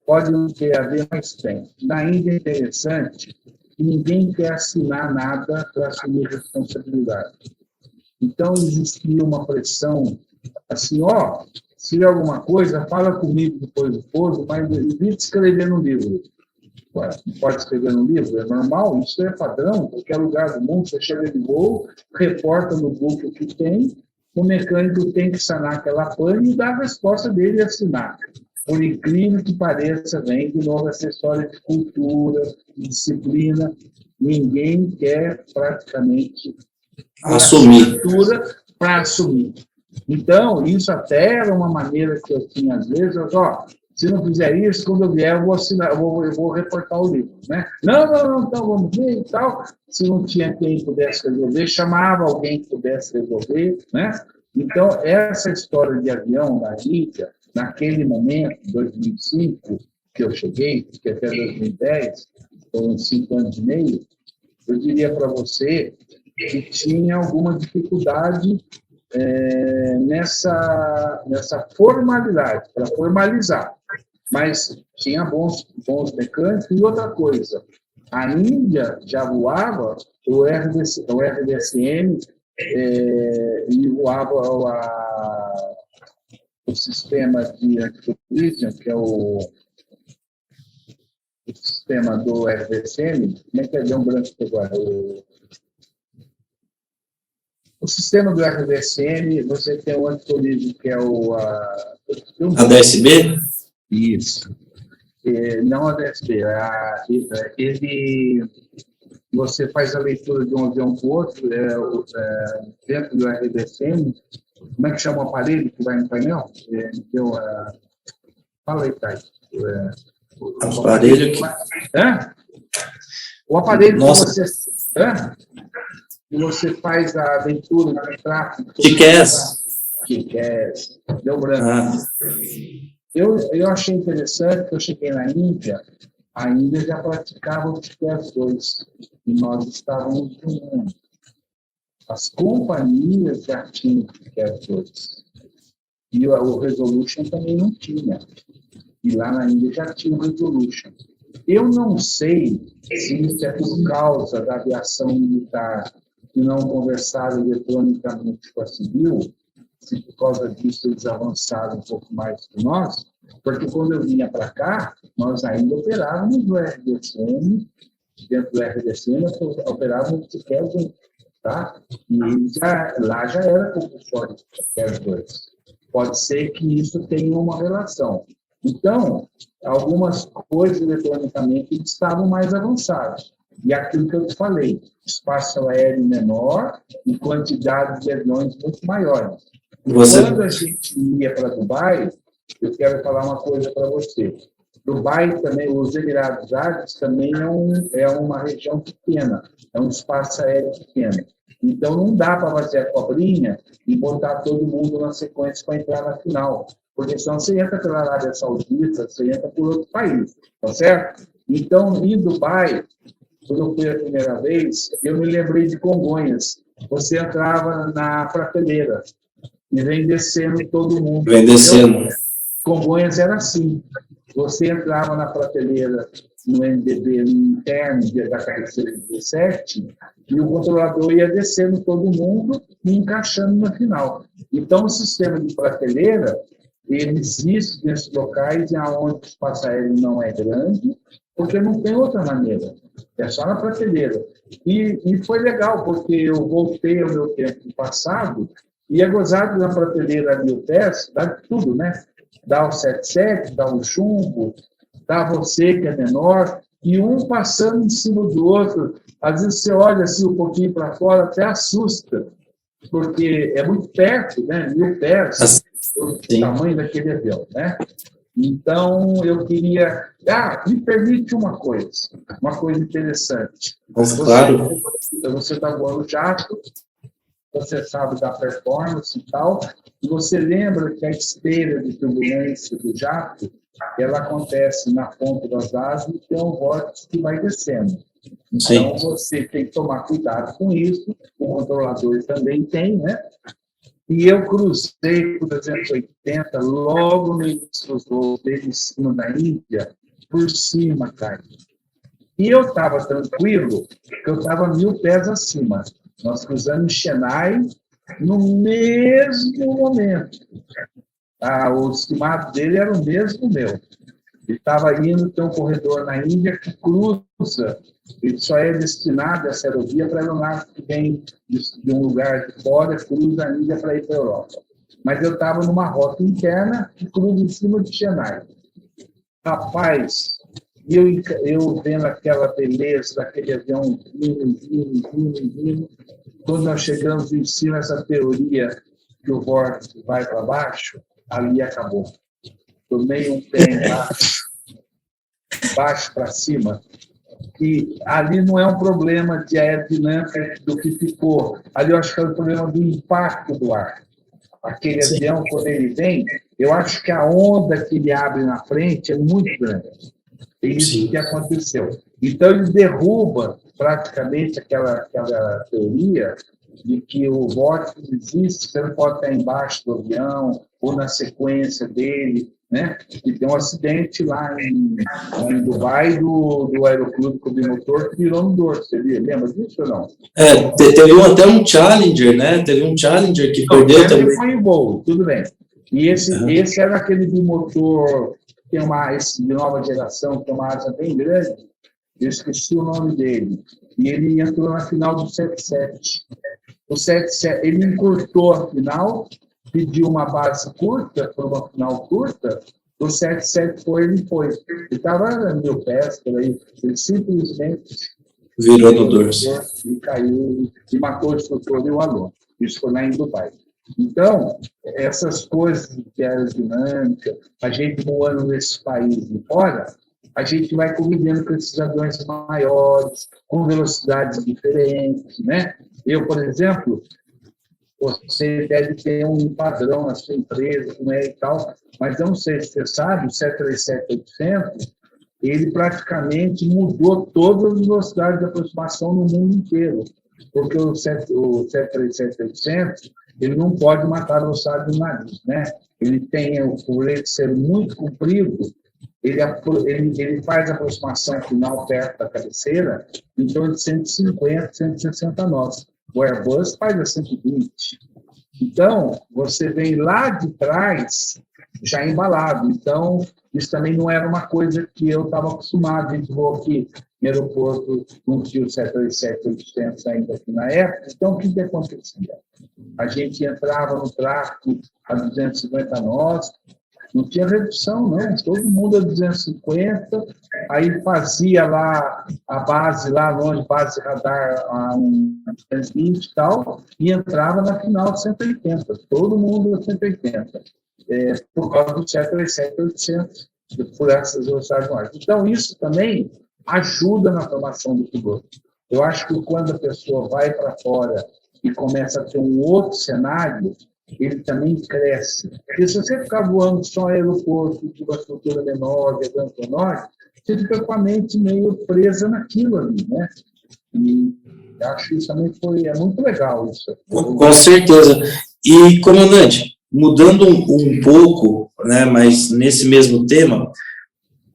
Pode não ter a ver, mas tem. Na Índia é interessante que ninguém quer assinar nada para assumir responsabilidade. Então, existia uma pressão assim, se tiver alguma coisa, fala comigo depois do pouso, mas evite escrever no livro. Pode escrever no livro, é normal, isso é padrão, qualquer lugar do mundo, você chega de voo, reporta no book o que tem, o mecânico tem que sanar aquela pane e dar a resposta dele e assinar. Por incrível que pareça, vem de novo essa história de cultura, de disciplina. Ninguém quer praticamente assumir para assumir. Então, isso até era uma maneira que eu tinha, às vezes, se não fizer isso, quando eu vier, eu vou assinar, eu vou reportar o livro, né? Não, então vamos ver e tal. Se não tinha quem pudesse resolver, chamava alguém que pudesse resolver, né? Então, essa história de avião da Índia, naquele momento, 2005, que eu cheguei, que até 2010, foram 5 anos e meio, eu diria para você que tinha alguma dificuldade nessa formalidade, para formalizar. Mas tinha bons mecânicos. E outra coisa, a Índia já voava o RDSM e voava o sistema de anti-collision, que é o sistema do RDSM. Como é que é? Um branco agora. O sistema do RDSM, você tem o anti-collision, que é o ADS-B? Isso. Não ADS-B. Você faz a leitura de um avião para o outro, dentro do RDSM. Como é que chama o aparelho que vai no painel? Fala aí, Thay. O aparelho que... O aparelho Nossa. que você faz a leitura do tráfego. TCAS. Deu branco. Eu achei interessante que eu cheguei na Índia, a Índia já praticava o TCAS 2, e nós estávamos no 1. As companhias já tinham o TCAS 2. E o Resolution também não tinha. E lá na Índia já tinha o Resolution. Eu não sei se isso é por causa da aviação militar que não conversaram eletronicamente com a civil, se por causa disso eles avançaram um pouco mais que nós, porque quando eu vinha para cá, nós ainda operávamos o RDSM, dentro do RDSM, operávamos o TCAS 1, tá? E lá já era compulsório o TCAS 2. Pode ser que isso tenha uma relação. Então, algumas coisas eletronicamente estavam mais avançadas. E aquilo que eu te falei, espaço aéreo menor e quantidade de aviões muito maiores. Quando a gente ia para Dubai, eu quero falar uma coisa para você. Dubai também, os Emirados Árabes também é uma região pequena, é um espaço aéreo pequeno. Então não dá para fazer a cobrinha e botar todo mundo na sequência para entrar na final, porque senão você entra pela Arábia Saudita, você entra por outro país, tá certo? Então, em Dubai, quando eu fui a primeira vez, eu me lembrei de Congonhas. Você entrava na prateleira e vem descendo todo mundo. Vem descendo. Congonhas era assim. Você entrava na prateleira no MDB interno da cabeceira 17 e o controlador ia descendo todo mundo e encaixando no final. Então, o sistema de prateleira, ele existe nesses locais onde o espaço aéreo não é grande, porque não tem outra maneira. É só na prateleira. E foi legal, porque eu voltei ao meu tempo passado e é gozado na prateleira a 1000 pés, dá de tudo, né? Dá o 77, dá o chumbo, dá você que é menor, e um passando em cima do outro. Às vezes você olha assim um pouquinho para fora, até assusta, porque é muito perto, né? 1000 pés, o tamanho daquele avião, né? Então, eu queria... me permite uma coisa interessante. Claro. Você está voando jato, você sabe da performance e tal, e você lembra que a esteira de turbulência do jato, ela acontece na ponta das asas e tem um vórtice que vai descendo. Sim. Então, você tem que tomar cuidado com isso, o controlador também tem, né? E eu cruzei por 280 logo no início dos voos dele em cima da Índia, por cima, cara. E eu estava tranquilo, porque eu estava 1000 pés acima. Nós cruzamos Chennai no mesmo momento. O estimado dele era o mesmo meu. Ele estava indo, tem um corredor na Índia que cruza, ele só é destinado, essa aerovia, para aeronaves que vem de um lugar de fora, cruza a Índia para ir para a Europa. Mas eu estava numa rota interna que cruza em cima de Chennai. Rapaz, eu vendo aquela beleza daquele avião vindo, quando nós chegamos em cima dessa teoria que o vórtice vai para baixo, ali acabou. Tomei um pé embaixo, baixo para cima, e ali não é um problema de aerodinâmica do que ficou. Ali eu acho que é um problema do impacto do ar. Aquele avião, quando ele vem, eu acho que a onda que ele abre na frente é muito grande. É isso que aconteceu. Então, ele derruba praticamente aquela teoria de que o vórtice existe, você não pode estar embaixo do avião ou na sequência dele, né? E tem um acidente lá em Dubai do aeroclube com o bimotor que virou no dorso. Você lembra disso ou não? Teve até um Challenger, né? Teve um Challenger que perdeu também. Foi em voo, tudo bem. E esse era aquele bimotor que tem esse de nova geração, que tem uma asa bem grande. Eu esqueci o nome dele. E ele entrou na final do 77. O 77, ele encurtou a final, pediu uma base curta, para uma final curta, o 77 ele foi. Ele estava a 1.000 pés, por aí. Ele simplesmente virou no dorso. E caiu, e matou o instrutor e o aluno. Isso foi lá em Dubai. Então, essas coisas de aerodinâmica, a gente voando nesse país de fora, a gente vai convivendo com esses aviões maiores, com velocidades diferentes, né? Eu, por exemplo, você deve ter um padrão na sua empresa, como é e tal, mas eu não sei se você sabe, o 737-800, ele praticamente mudou todas as velocidades de aproximação no mundo inteiro, porque o 737-800, ele não pode matar a velocidade do nariz, né? Ele tem, por ele ser muito comprido, ele faz a aproximação final perto da cabeceira em torno de 150, 160 nós. O Airbus faz a 120. Então, você vem lá de trás já embalado. Então, isso também não era uma coisa que eu estava acostumado. A gente voou aqui no aeroporto, não tinha o 737-800 ainda aqui na época. Então, o que acontecia? A gente entrava no tráfego a 250 nós, não tinha redução, não. Todo mundo a 250, aí fazia lá a base, lá longe, base radar a 220 e tal, e entrava na final de 180. Todo mundo a 180. Por causa do 737-800, por essas velocidades maiores. Então, isso também ajuda na formação do piloto. Eu acho que quando a pessoa vai para fora e começa a ter um outro cenário, ele também cresce. Porque se você ficar voando só em aeroporto, de uma estrutura menor, de avião menor, você fica com a mente meio presa naquilo ali, né? E acho que isso também é muito legal. Isso. Com certeza. E, comandante, mudando um pouco, né, mas nesse mesmo tema,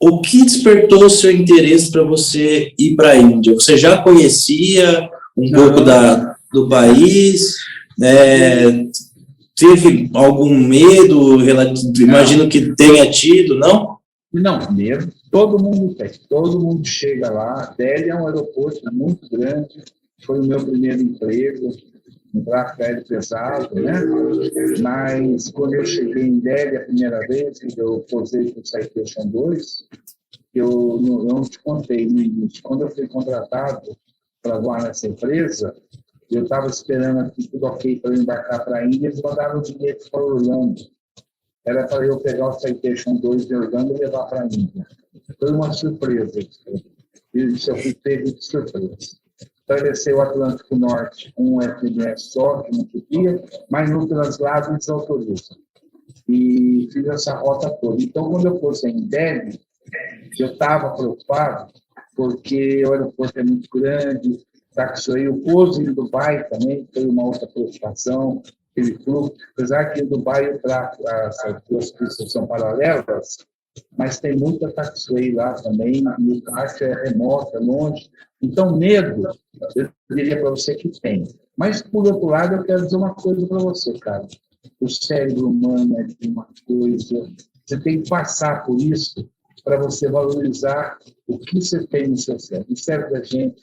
o que despertou o seu interesse para você ir para a Índia? Você já conhecia um pouco do país? Teve algum medo? Imagino que tenha tido, não? Não, medo. Todo mundo tem. Todo mundo chega lá. Delhi é um aeroporto muito grande. Foi o meu primeiro emprego. Um tráfego aéreo pesado, né? Mas quando eu cheguei em Delhi a primeira vez, que eu posei com o Citation 2, eu não te contei no início. Quando eu fui contratado para voar nessa empresa, eu estava esperando aqui tudo ok para eu embarcar para a Índia, eles mandaram um bilhete para Orlando. Era para eu pegar o Citation 2 de Orlando e levar para a Índia. Foi uma surpresa. Isso eu fui pego de surpresa. Atravessei o Atlântico Norte com um FMS só, que não podia, mas no translado eles autorizam. E fiz essa rota toda. Então, quando eu fosse em Delhi, eu estava preocupado, porque o aeroporto é muito grande, taxiei o pouso em Dubai também, foi uma outra preocupação, aquele fluxo, apesar que em Dubai eu trato, essas duas pistas são paralelas, mas tem muita taxiway lá também, e o taxi é remoto, é longe. Então, medo, eu diria para você que tem. Mas, por outro lado, eu quero dizer uma coisa para você, cara. O cérebro humano é de uma coisa... Você tem que passar por isso para você valorizar o que você tem no seu cérebro. O cérebro da gente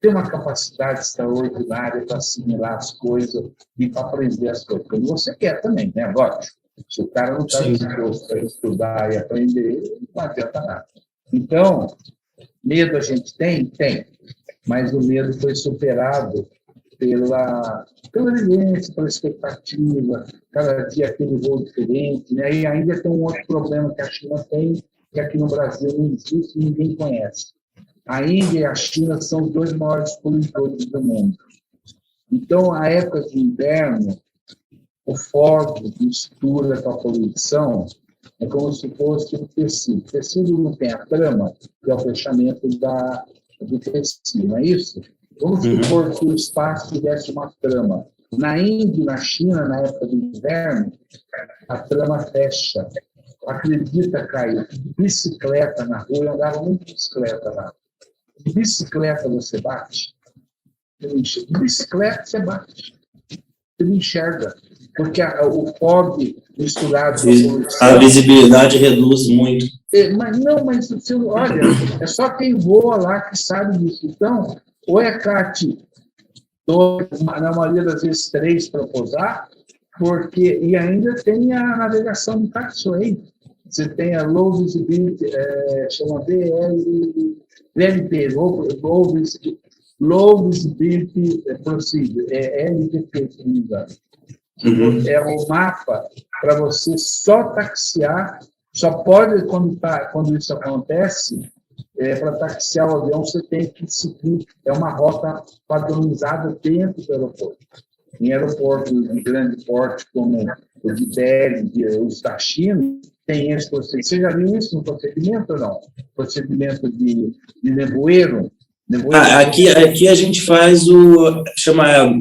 tem uma capacidade extraordinária para assimilar as coisas e para aprender as coisas. Como você quer também, né? Lógico. Se o cara não está disposto para estudar e aprender, não adianta nada. Então, medo a gente tem? Tem. Mas o medo foi superado pela vivência, pela expectativa, cada dia aquele voo diferente, né? E ainda tem um outro problema que a China tem, que aqui no Brasil não existe e ninguém conhece. A Índia e a China são os dois maiores poluidores do mundo. Então, a época de inverno, o fog mistura com a poluição, é como se fosse um tecido. O tecido não tem a trama, que é o fechamento do tecido, não é isso? Vamos supor que o espaço tivesse uma trama. Na Índia e na China, na época do inverno, a trama fecha. Acredita, Caio, bicicleta na rua, eu andava muito de bicicleta lá. De bicicleta você bate? De bicicleta você bate. Você não enxerga. Porque o fog misturado com a poluição... A visibilidade reduz muito. Mas você, olha, é só quem voa lá que sabe disso. Então, ou é CAT 2, na maioria das vezes 3 para pousar, e ainda tem a navegação do taxiway. Você tem a Low Visibility, chama VLP, Low Visibility Procedure, LVP, se não me engano. É um mapa para você só taxiar, só pode, quando isso acontece, para taxiar o avião, você tem que seguir, é uma rota padronizada dentro do aeroporto. Em aeroportos de grande porte, como o de Delhi, os da China, tem esse procedimento. Você já viu isso no procedimento ou não? Procedimento de nevoeiro? Aqui a gente faz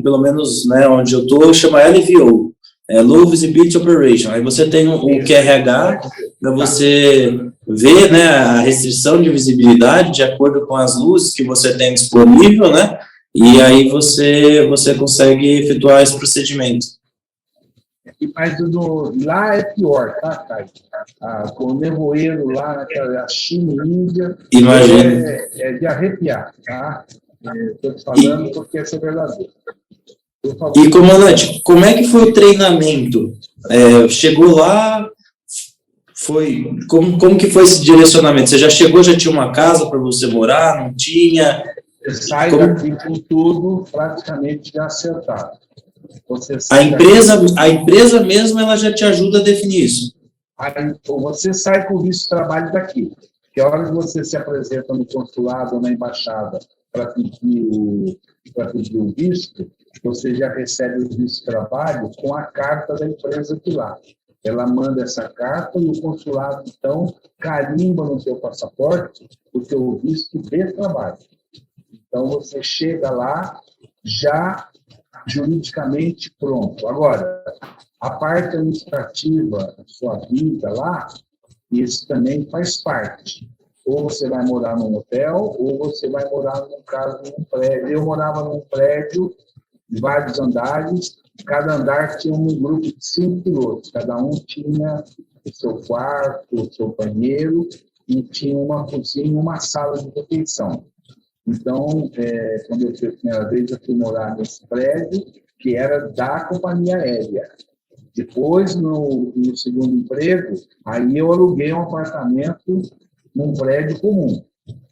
pelo menos, né, onde eu estou, chama LVO, Low Visibility Operation. Aí você tem o QRH para você ver, né, a restrição de visibilidade de acordo com as luzes que você tem disponível, né, e aí você consegue efetuar esse procedimento. Mas lá é pior, tá, Caio? Com o nevoeiro lá naquela China e Índia, imagina. É de arrepiar, tá? Estou te falando porque essa é verdadeira. E, comandante, como é que foi o treinamento? Chegou lá, como que foi esse direcionamento? Você já chegou, já tinha uma casa para você morar, não tinha? Você sai daqui com tudo praticamente já acertado. A empresa mesmo, ela já te ajuda a definir isso? Você sai com o visto de trabalho daqui. Que a hora que você se apresenta no consulado ou na embaixada para pedir o visto, você já recebe o visto de trabalho com a carta da empresa de lá. Ela manda essa carta e o consulado, então, carimba no seu passaporte o seu visto de trabalho. Então, você chega lá já juridicamente pronto. Agora, a parte administrativa da sua vida lá, isso também faz parte. Ou você vai morar num hotel, ou você vai morar, num prédio. Eu morava num prédio de vários andares, cada andar tinha um grupo de 5 pilotos, cada um tinha o seu quarto, o seu banheiro, e tinha uma cozinha, uma sala de refeição. Então, quando eu fui a primeira vez, eu fui morar nesse prédio, que era da companhia aérea. Depois, no segundo emprego, aí eu aluguei um apartamento num prédio comum.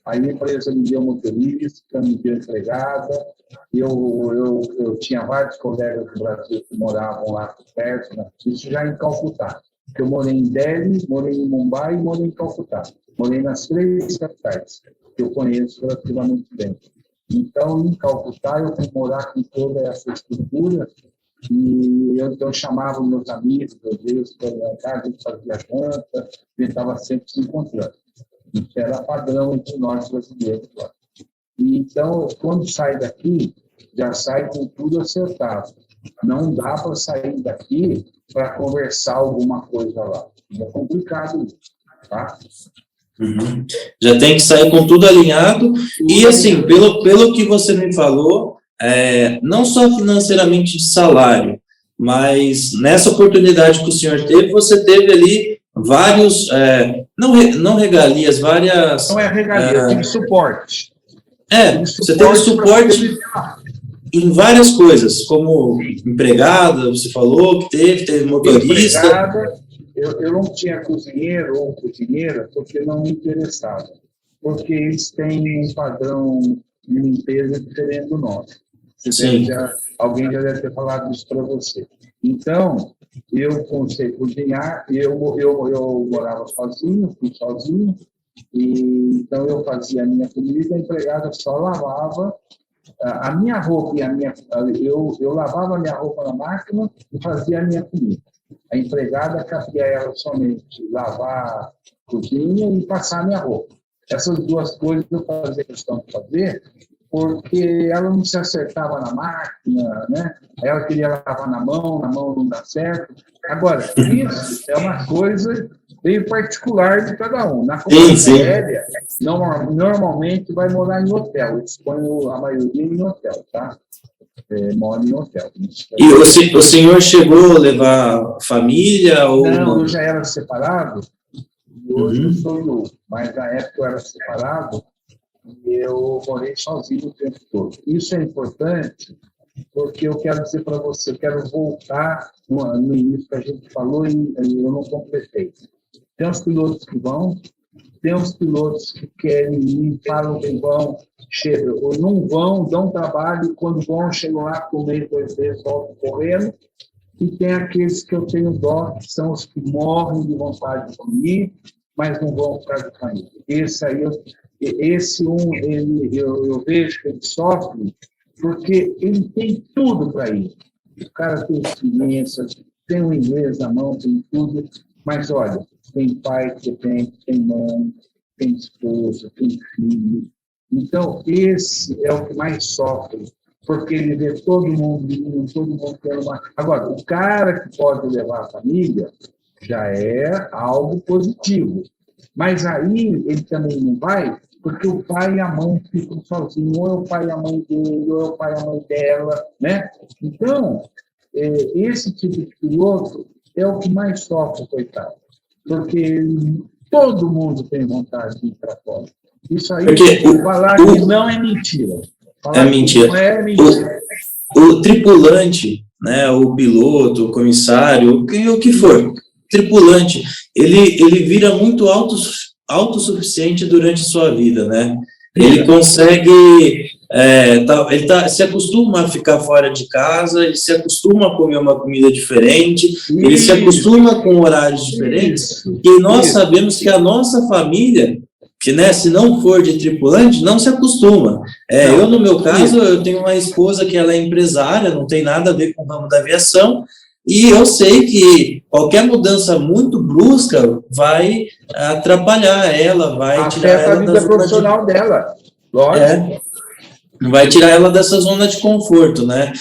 Aí a empresa me deu motorista, me deu empregada. Eu tinha vários colegas do Brasil que moravam lá perto, né? Isso já em Calcutá. Eu morei em Delhi, morei em Mumbai e morei em Calcutá. Morei nas 3 capitais, que eu conheço relativamente bem. Então, em Calcutá, eu fui morar com toda essa estrutura e eu então chamava meus amigos, às vezes, para ir lá casa, a gente fazia janta, a gente estava sempre se encontrando. Isso era padrão entre nós brasileiros lá. E, então, quando sai daqui, já sai com tudo acertado. Não dá para sair daqui para conversar alguma coisa lá. É complicado isso, tá? Já tem que sair com tudo alinhado. E, assim, pelo que você me falou, não só financeiramente de salário, mas nessa oportunidade que o senhor teve, você teve ali vários, não regalias, várias... Não é regalia, tem suporte. Você teve suporte em várias coisas, como empregada, você falou que teve motorista. Empregada, eu não tinha cozinheiro ou cozinheira porque não me interessava. Porque eles têm um padrão de limpeza diferente do nosso. Alguém já deve ter falado isso para você. Então, eu comecei a cozinhar, eu morava sozinho, fui sozinho, e então eu fazia a minha comida, a empregada só lavava a minha roupa e eu lavava a minha roupa na máquina e fazia a minha comida. A empregada cabia ela somente lavar a cozinha e passar a minha roupa. Essas duas coisas eu fazia questão de fazer, porque ela não se acertava na máquina, né? Ela queria lavar na mão não dá certo. Agora, isso é uma coisa bem particular de cada um. Na comunidade aérea, normalmente vai morar em hotel. Eles põem a maioria em hotel, tá? Mora em hotel. E o senhor chegou a levar família? Ou não, eu já era separado, e hoje eu sou novo, mas na época eu era separado e eu morei sozinho o tempo todo. Isso é importante, porque eu quero dizer para você, eu quero voltar no início que a gente falou e eu não completei. Tem os pilotos que vão, tem os pilotos que querem ir, falam que vão, chegam, ou não vão, dão trabalho, quando vão, chegam lá com meio, 2 meses, voltam correndo. E tem aqueles que eu tenho dó, que são os que morrem de vontade de ir, mas não vão por causa de família. Eu vejo que ele sofre porque ele tem tudo para ir. O cara tem experiência, tem o inglês na mão, tem tudo, mas olha, tem pai que tem mãe, tem esposa, tem filho. Então, esse é o que mais sofre, porque ele vê todo mundo tendo uma... Agora, o cara que pode levar a família já é algo positivo. Mas aí ele também não vai, porque o pai e a mãe ficam sozinhos, ou é o pai e a mãe dele, ou é o pai e a mãe dela, né? Então, esse tipo de piloto é o que mais sofre, coitado. Porque todo mundo tem vontade de ir para fora. Isso aí, falar que não é mentira. É mentira. Não é mentira. O tripulante, né, o piloto, o comissário, o que for, tripulante, ele vira muito autossuficiente durante a sua vida, né? Ele consegue, ele se acostuma a ficar fora de casa, ele se acostuma a comer uma comida diferente, ele se acostuma com horários diferentes, e nós sabemos que a nossa família, que, né, se não for de tripulante, não se acostuma. Eu, no meu caso, eu tenho uma esposa que ela é empresária, não tem nada a ver com o ramo da aviação, e eu sei que qualquer mudança muito brusca vai atrapalhar ela, vai tirar ela a vida profissional dela. Lógico. Vai tirar ela dessa zona de conforto, né?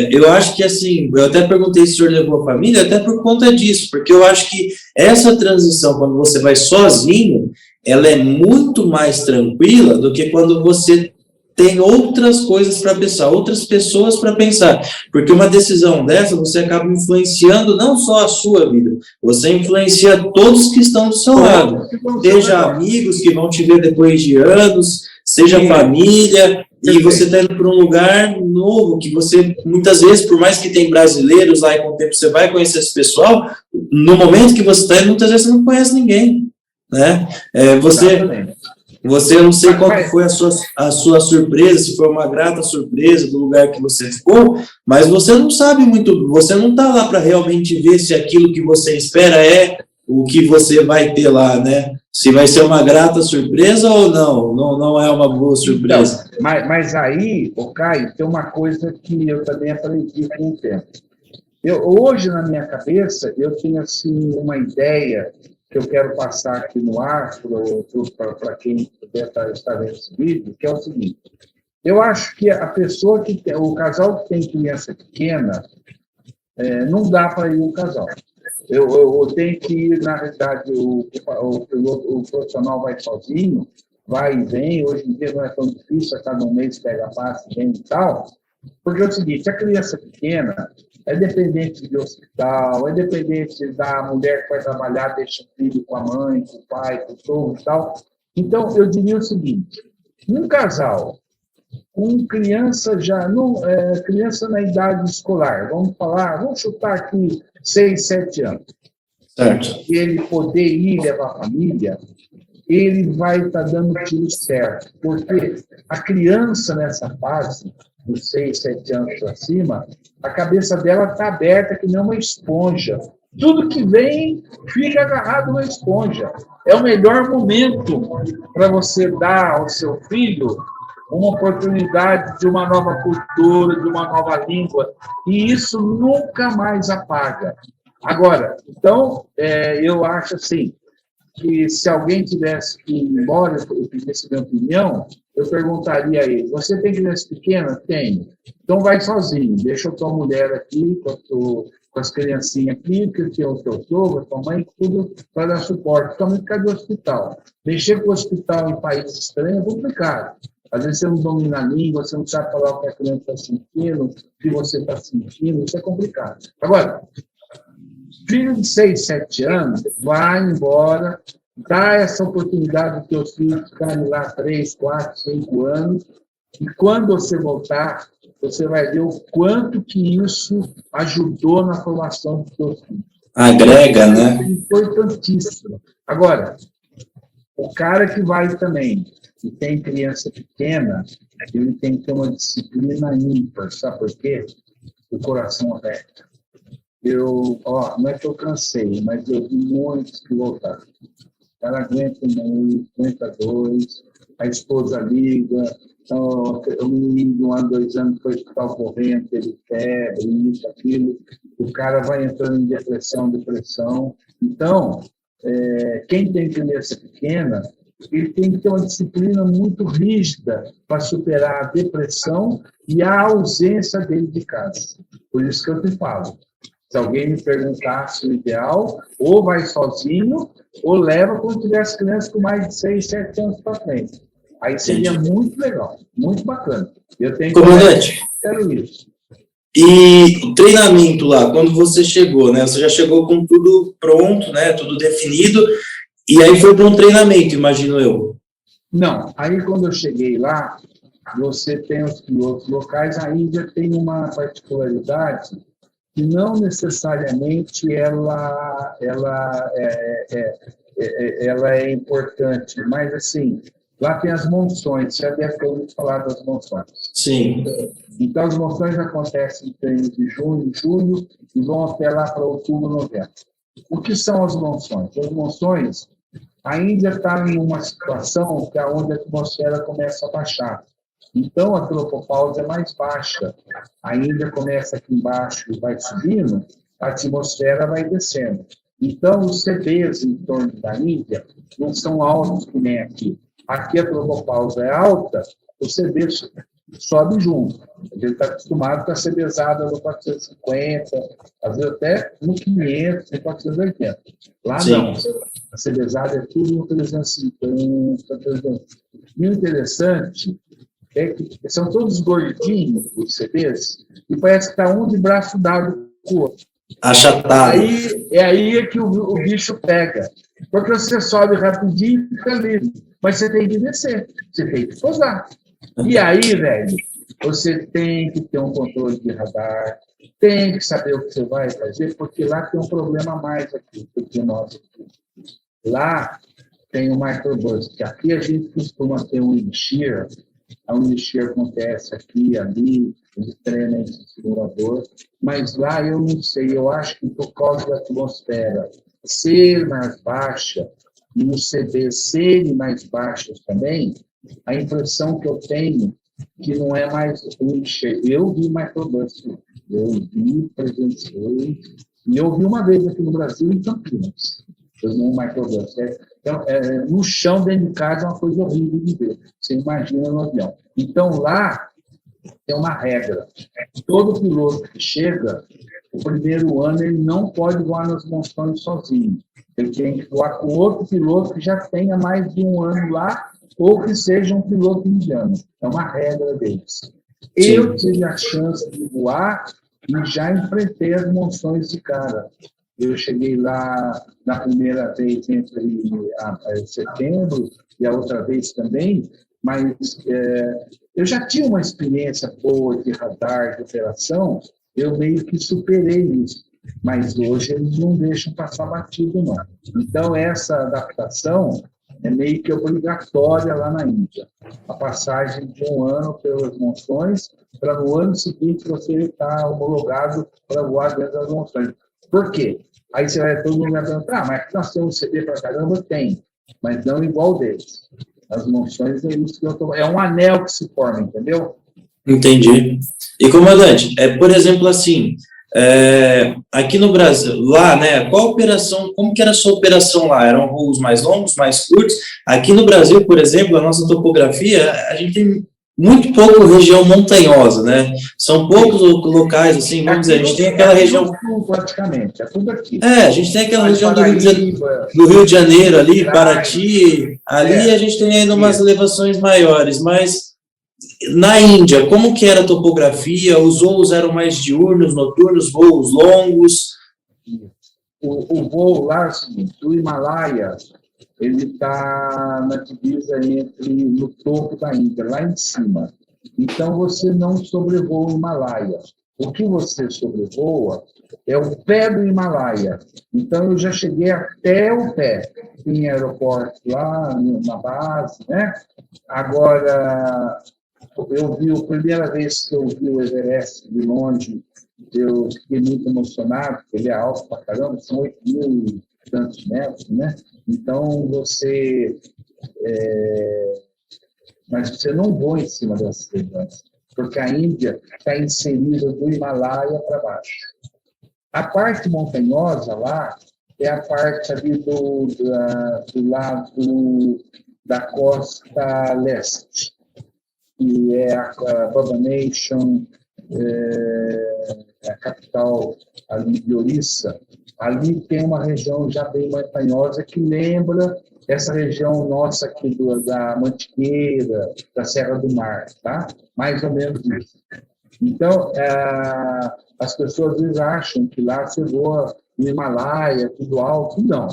Eu acho que, assim, eu até perguntei se o senhor levou a família, até por conta disso, porque eu acho que essa transição, quando você vai sozinho, ela é muito mais tranquila do que quando você tem outras coisas para pensar, outras pessoas para pensar, porque uma decisão dessa, você acaba influenciando não só a sua vida, você influencia todos que estão do seu lado, seja amigos que vão te ver depois de anos, seja família, e você está indo para um lugar novo, que você, muitas vezes, por mais que tem brasileiros lá e com o tempo você vai conhecer esse pessoal, no momento que você está indo, muitas vezes você não conhece ninguém, né? Você, eu não sei qual que foi a sua surpresa, se foi uma grata surpresa do lugar que você ficou, mas você não sabe muito, você não está lá para realmente ver se aquilo que você espera é o que você vai ter lá, né? Se vai ser uma grata surpresa ou não é uma boa surpresa. Então, mas aí, Caio, tem uma coisa que eu também aprendi com o tempo. Hoje, na minha cabeça, eu tenho assim, uma ideia que eu quero passar aqui no ar para quem puder estar vendo esse vídeo, que é o seguinte: eu acho que a pessoa que tem, o casal que tem criança pequena, não dá para ir um casal. Eu tenho que ir, na realidade, o profissional vai sozinho, vai e vem, hoje em dia não é tão difícil, a cada um mês pega passe, vem e tal, porque é o seguinte, a criança pequena é dependente de hospital, é dependente da mulher que vai trabalhar, deixa o filho com a mãe, com o pai, com o sogro e tal. Então, eu diria o seguinte: um casal com criança criança na idade escolar, vamos chutar aqui 6, 7 anos, certo. E ele poder ir levar a família, ele vai estar dando o tiro certo, porque a criança nessa fase, dos 6, 7 anos para cima, a cabeça dela está aberta que nem uma esponja. Tudo que vem fica agarrado na esponja. É o melhor momento para você dar ao seu filho uma oportunidade de uma nova cultura, de uma nova língua, e isso nunca mais apaga. Agora, então, eu acho assim, que se alguém tivesse que ir embora, eu pedisse minha opinião, eu perguntaria a ele, você tem criança pequena? Tenho. Então vai sozinho, deixa a tua mulher aqui, com as criancinhas aqui, que tem o teu sogro, a tua mãe, tudo para dar suporte, principalmente por causa do hospital. Mexer com o hospital em países estranhos é complicado. Às vezes você não domina a língua, você não sabe falar o que a criança está sentindo, o que você está sentindo, isso é complicado. Agora, filho de 6, 7 anos, vai embora, dá essa oportunidade de teus filhos ficarem lá 3, 4, 5 anos, e quando você voltar, você vai ver o quanto que isso ajudou na formação dos teus filhos. Agrega, né? É importantíssimo. Agora, o cara que vai também, que tem criança pequena, ele tem que ter uma disciplina ímpar, sabe por quê? O coração aberto. Não é que eu cansei, mas eu vi muitos que voltaram. Ela aguenta um mês, aguenta 2, a esposa liga, o menino de 1 ano, 2 anos foi para o hospital correndo, teve febre, isso, aquilo, o cara vai entrando em depressão. Então, quem tem criança pequena, ele tem que ter uma disciplina muito rígida para superar a depressão e a ausência dele de casa. Por isso que eu te falo. Se alguém me perguntasse o ideal, ou vai sozinho, ou leva quando tiver as crianças com mais de 6, 7 anos para frente. Aí seria muito legal, muito bacana. Eu tenho Comandante, quero isso. E o treinamento lá, quando você chegou, né? Você já chegou com tudo pronto, né? Tudo definido, e aí foi para um treinamento, imagino eu. Não, aí quando eu cheguei lá, você tem os pilotos locais, a Índia tem uma particularidade que não necessariamente ela é importante, mas assim, lá tem as monções, já deve ter ouvido falar das monções. Sim. Então, as monções acontecem entre junho e julho e vão até lá para outubro, novembro. O que são as monções? As monções, a Índia está em uma situação que é onde a atmosfera começa a baixar. Então, a tropopausa é mais baixa. A Índia começa aqui embaixo e vai subindo, a atmosfera vai descendo. Então, os CBs em torno da Índia não são altos que nem aqui. Aqui a tropopausa é alta, o CB sobe junto. A gente está acostumado com a CBzada no 450, às vezes até no 500, no 480. Lá Sim. não. A CBzada é tudo no 350, 300. E o interessante é que são todos gordinhos, os CBs, e parece que está um de braço dado com o outro. Achatado. Aí que o bicho pega. Porque você sobe rapidinho e fica livre. Mas você tem que descer, você tem que pousar. E aí, velho, você tem que ter um controle de radar, tem que saber o que você vai fazer, porque lá tem um problema a mais aqui do que nós aqui. Lá tem o microburst, que aqui a gente costuma ter um wind shear. A wind shear acontece aqui, ali, ele treina esse simulador, mas lá eu não sei, eu acho que por causa da atmosfera ser mais baixa e os CBs serem mais baixos também, a impressão que eu tenho que não é mais wind shear. Eu vi microburst, eu vi, presenciei, e eu vi uma vez aqui no Brasil, em Campinas. Um microburst. Então, no chão, dentro de casa, é uma coisa horrível de ver. Você imagina no avião. Então, lá tem uma regra. Todo piloto que chega, o primeiro ano, ele não pode voar nas monções sozinho. Ele tem que voar com outro piloto que já tenha mais de 1 ano lá, ou que seja um piloto indiano. É uma regra deles. Eu tive a chance de voar e já enfrentei as monções de cara. Eu cheguei lá na primeira vez entre setembro e a outra vez também, mas eu já tinha uma experiência boa de radar, de operação, eu meio que superei isso, mas hoje eles não deixam passar batido, não. Então, essa adaptação é meio que obrigatória lá na Índia. A passagem de um ano pelas monções, para no ano seguinte você estar homologado para voar dentro das monções. Por quê? Aí você vai todo mundo vai perguntar, mas nós temos CD para caramba? Tem, mas não igual deles. As monções é isso que eu tô... É um anel que se forma, entendeu? Entendi. E, comandante, por exemplo, assim, aqui no Brasil, lá, né, qual operação, como que era a sua operação lá? Eram voos mais longos, mais curtos? Aqui no Brasil, por exemplo, a nossa topografia, a gente tem muito pouco região montanhosa, né? São poucos locais, assim, vamos dizer, a gente tem aquela região... Praticamente, é tudo aqui. A gente tem aquela região do Rio de Janeiro ali, Paraty, ali a gente tem ainda umas elevações maiores, mas na Índia, como que era a topografia? Os voos eram mais diurnos, noturnos, voos longos? O voo lá, é o seguinte, o Himalaia, ele está na divisa no topo da Índia, lá em cima. Então, você não sobrevoa o Himalaia. O que você sobrevoa é o pé do Himalaia. Então, eu já cheguei até o pé. Em aeroporto lá, na base, né? Agora, a primeira vez que eu vi o Everest de longe, eu fiquei muito emocionado, porque ele é alto pra caramba, são 8.000 e tantos metros, né? Então, mas você não voa em cima dessas regiões, porque a Índia está inserida do Himalaia para baixo. A parte montanhosa lá é a parte ali do lado da costa leste, que é a Bhubaneswar, a capital ali de Orissa. Ali tem uma região já bem montanhosa que lembra essa região nossa aqui da Mantiqueira, da Serra do Mar, tá? Mais ou menos isso. Então, as pessoas às vezes acham que lá você voa no Himalaia, tudo alto. Não.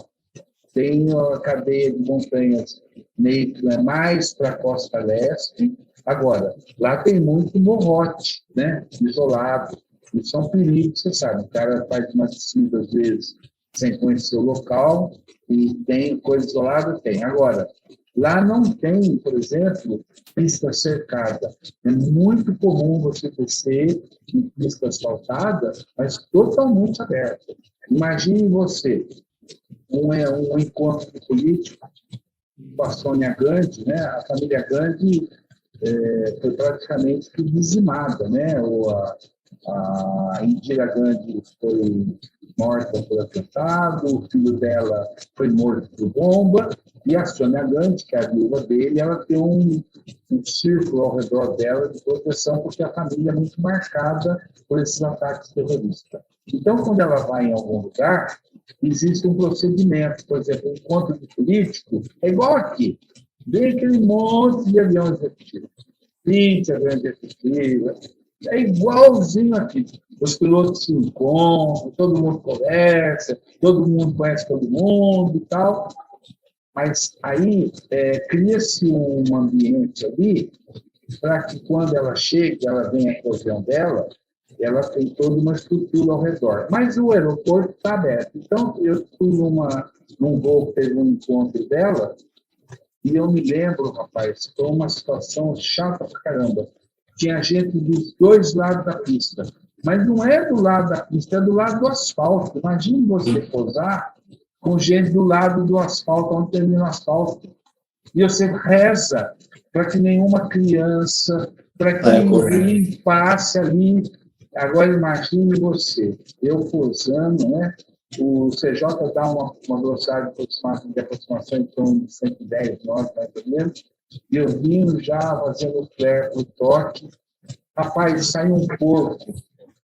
Tem a cadeia de montanhas meio que mais para a costa leste. Agora, lá tem muito morrote, né? Isolado. Isso é um perigo, você sabe. O cara faz uma descida, às vezes, sem conhecer o local, e tem coisa isolada? Tem. Agora, lá não tem, por exemplo, pista cercada. É muito comum você descer em pista asfaltada, mas totalmente aberta. Imagine você, um encontro político com a Sônia Gandhi, né? A família Gandhi foi praticamente dizimada, né? A Indira Gandhi foi morta por atentado, o filho dela foi morto por bomba, e a Sônia Gandhi, que é a viúva dele, ela tem um círculo ao redor dela de proteção, porque a família é muito marcada por esses ataques terroristas. Então, quando ela vai em algum lugar, existe um procedimento. Por exemplo, um encontro de político é igual aqui. Vem aquele monte de avião executivo, 20 aviões executivos, é igualzinho aqui. Os pilotos se encontram, todo mundo conversa, todo mundo conhece todo mundo e tal. Mas aí cria-se um ambiente ali para que quando ela chegue, ela venha com o avião dela, ela tem toda uma estrutura ao redor. Mas o aeroporto está aberto. Então, eu fui num voo que teve um encontro dela, e eu me lembro, rapaz, foi uma situação chata pra caramba. Tinha gente dos dois lados da pista. Mas não é do lado da pista, é do lado do asfalto. Imagine você pousar com gente do lado do asfalto, onde termina o asfalto. E você reza para que nenhuma criança, para que ninguém passe ali. Agora imagine você, eu pousando, né? O CJ dá uma velocidade de aproximação em torno de 110 nós, mais ou menos, e eu vindo já fazendo o toque. Rapaz, saiu um porco,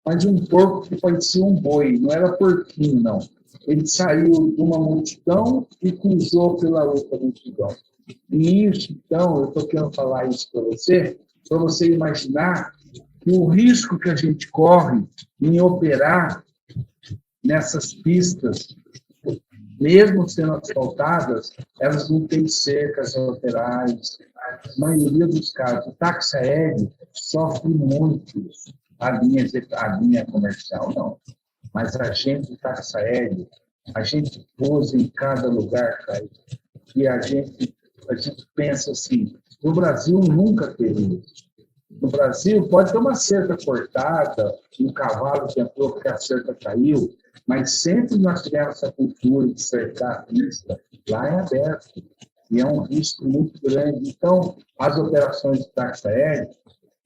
mas um porco que parecia um boi, não era porquinho, não. Ele saiu de uma multidão e cruzou pela outra multidão. E isso, então, eu estou querendo falar isso para você imaginar que o risco que a gente corre em operar nessas pistas, mesmo sendo asfaltadas, elas não têm cercas laterais. A maioria dos casos, o táxi aéreo sofre muito. A linha comercial, não. Mas a gente do táxi aéreo, a gente pousa em cada lugar, cara. que a gente pensa assim, no Brasil nunca teve isso. No Brasil pode ter uma cerca cortada, um cavalo que entrou porque a cerca caiu, mas sempre nós tivemos essa cultura de cercar a pista, lá é aberto, e é um risco muito grande. Então, as operações de táxi aéreo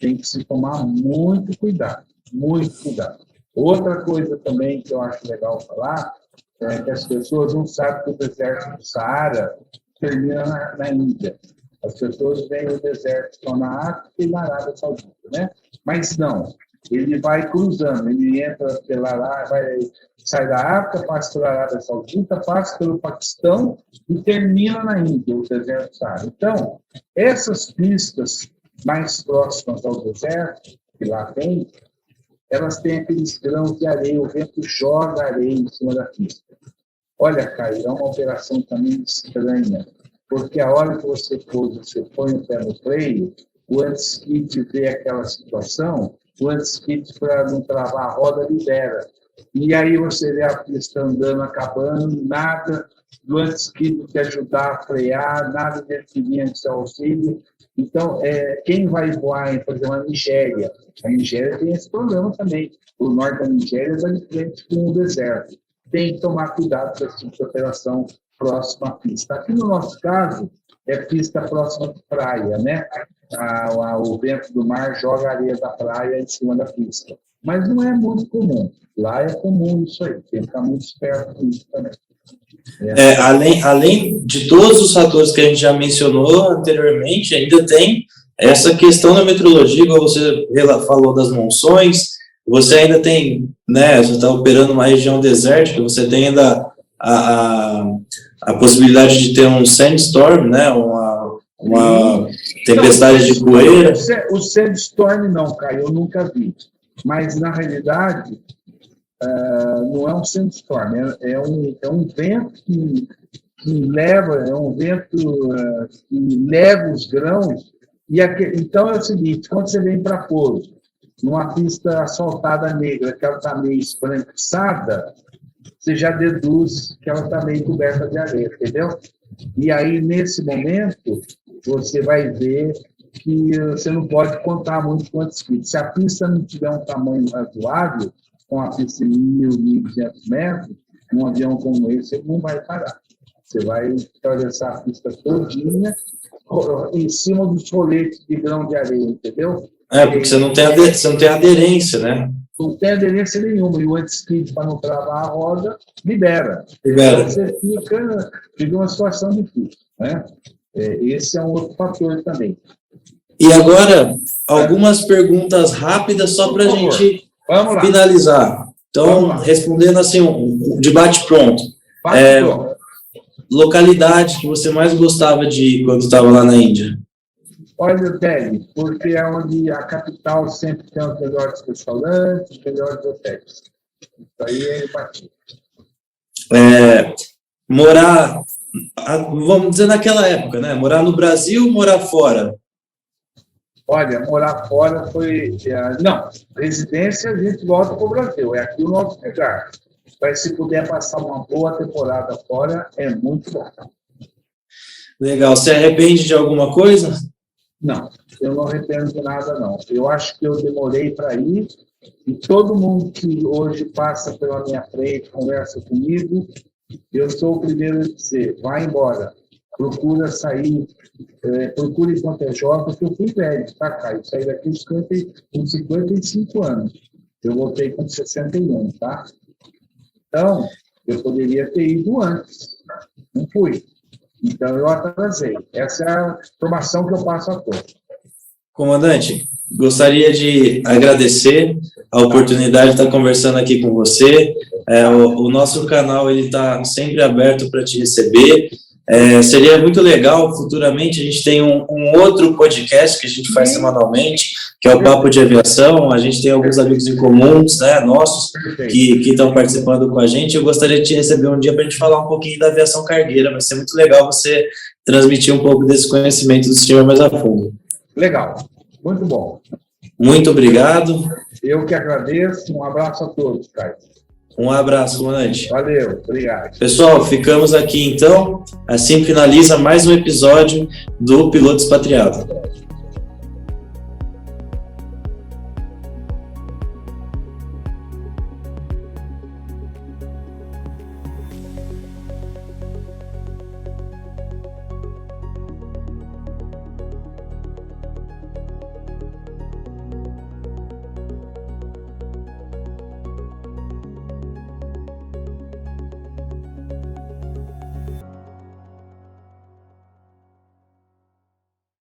tem que se tomar muito cuidado, muito cuidado. Outra coisa também que eu acho legal falar é que as pessoas não sabem que o deserto do Saara termina na Índia. As pessoas veem o deserto só na África e na Arábia Saudita, né? Mas não, ele vai cruzando, ele entra pela lá, sai da África, passa pela Arábia Saudita, passa pelo Paquistão e termina na Índia, o deserto do Saara. Então, essas pistas mais próximas ao deserto, que lá tem, elas têm aqueles grãos de areia, o vento joga areia em cima da pista. Olha, Caio, é uma operação também estranha, porque a hora que você põe o pé no freio, o anti-skid vê aquela situação, o anti-skid, para não travar a roda, libera. E aí você vê a pista andando, acabando, nada do anti-skid te ajudar a frear, nada de adquirir anti-auxílio. Então, quem vai voar, por exemplo, a Nigéria tem esse problema também. O norte da Nigéria está de frente com o deserto. Tem que tomar cuidado com esse tipo de operação próxima à pista. Aqui no nosso caso, é pista próxima de praia, né? O vento do mar joga a areia da praia em cima da pista. Mas não é muito comum. Lá é comum isso aí. Tem que ficar muito esperto com isso também. Além de todos os fatores que a gente já mencionou anteriormente, ainda tem essa questão da meteorologia, igual você falou das monções, você ainda tem, né, você está operando uma região desértica, você tem ainda a possibilidade de ter um sandstorm, né, uma tempestade de poeira. O sandstorm não, Caio, eu nunca vi. Mas, na realidade, não é um sandstorm, é um vento que leva, que leva os grãos. Então é o seguinte, quando você vem para Pouso, numa pista asfaltada negra, que ela está meio esbranquiçada, você já deduz que ela está meio coberta de areia, entendeu? E aí, nesse momento, você vai ver que você não pode contar muito com o anti-skid. Se a pista não tiver um tamanho razoável, com a pista de 1.200 metros, um avião como esse ele não vai parar. Você vai atravessar a pista todinha em cima dos roletes de grão de areia, entendeu? Porque você não tem aderência, né? Não tem aderência nenhuma. E o anti-skid, para não travar a roda, libera. Libera. Então você fica numa situação difícil, né? Esse é um outro fator também. E agora, algumas perguntas rápidas só para a gente finalizar. Então, respondendo assim, um debate pronto. Localidade que você mais gostava de ir quando estava lá na Índia? Olha, Delhi, porque é onde a capital sempre tem os melhores restaurantes, os melhores hotéis. Isso aí é empatia. Morar, vamos dizer naquela época, né? Morar no Brasil, morar fora? Olha, morar fora foi... Não, residência a gente volta para o Brasil, é aqui o nosso lugar. Mas se puder passar uma boa temporada fora, é muito bom. Legal. Você arrepende de alguma coisa? Não, eu não arrependo de nada, não. Eu acho que eu demorei para ir e todo mundo que hoje passa pela minha frente, conversa comigo, eu sou o primeiro a dizer, vai embora, procura sair, procure enquanto é jovem, porque eu fui velho, tá, Caio? Saí daqui com 55 anos. Eu voltei com 61, tá? Então, eu poderia ter ido antes, não fui. Então, eu atrasei. Essa é a informação que eu passo a todos. Comandante, gostaria de agradecer a oportunidade de estar conversando aqui com você. O nosso canal está sempre aberto para te receber. Seria muito legal, futuramente, a gente tem um outro podcast que a gente faz semanalmente, que é o Papo de Aviação. A gente tem alguns amigos em comuns, né, nossos, que estão participando com a gente. Eu gostaria de te receber um dia para a gente falar um pouquinho da aviação cargueira. Vai ser muito legal você transmitir um pouco desse conhecimento do senhor mais a fundo. Legal, muito bom. Muito obrigado. Eu que agradeço. Um abraço a todos, Caio. Um abraço, comandante. Valeu, obrigado. Pessoal, ficamos aqui então. Assim finaliza mais um episódio do Piloto Expatriado.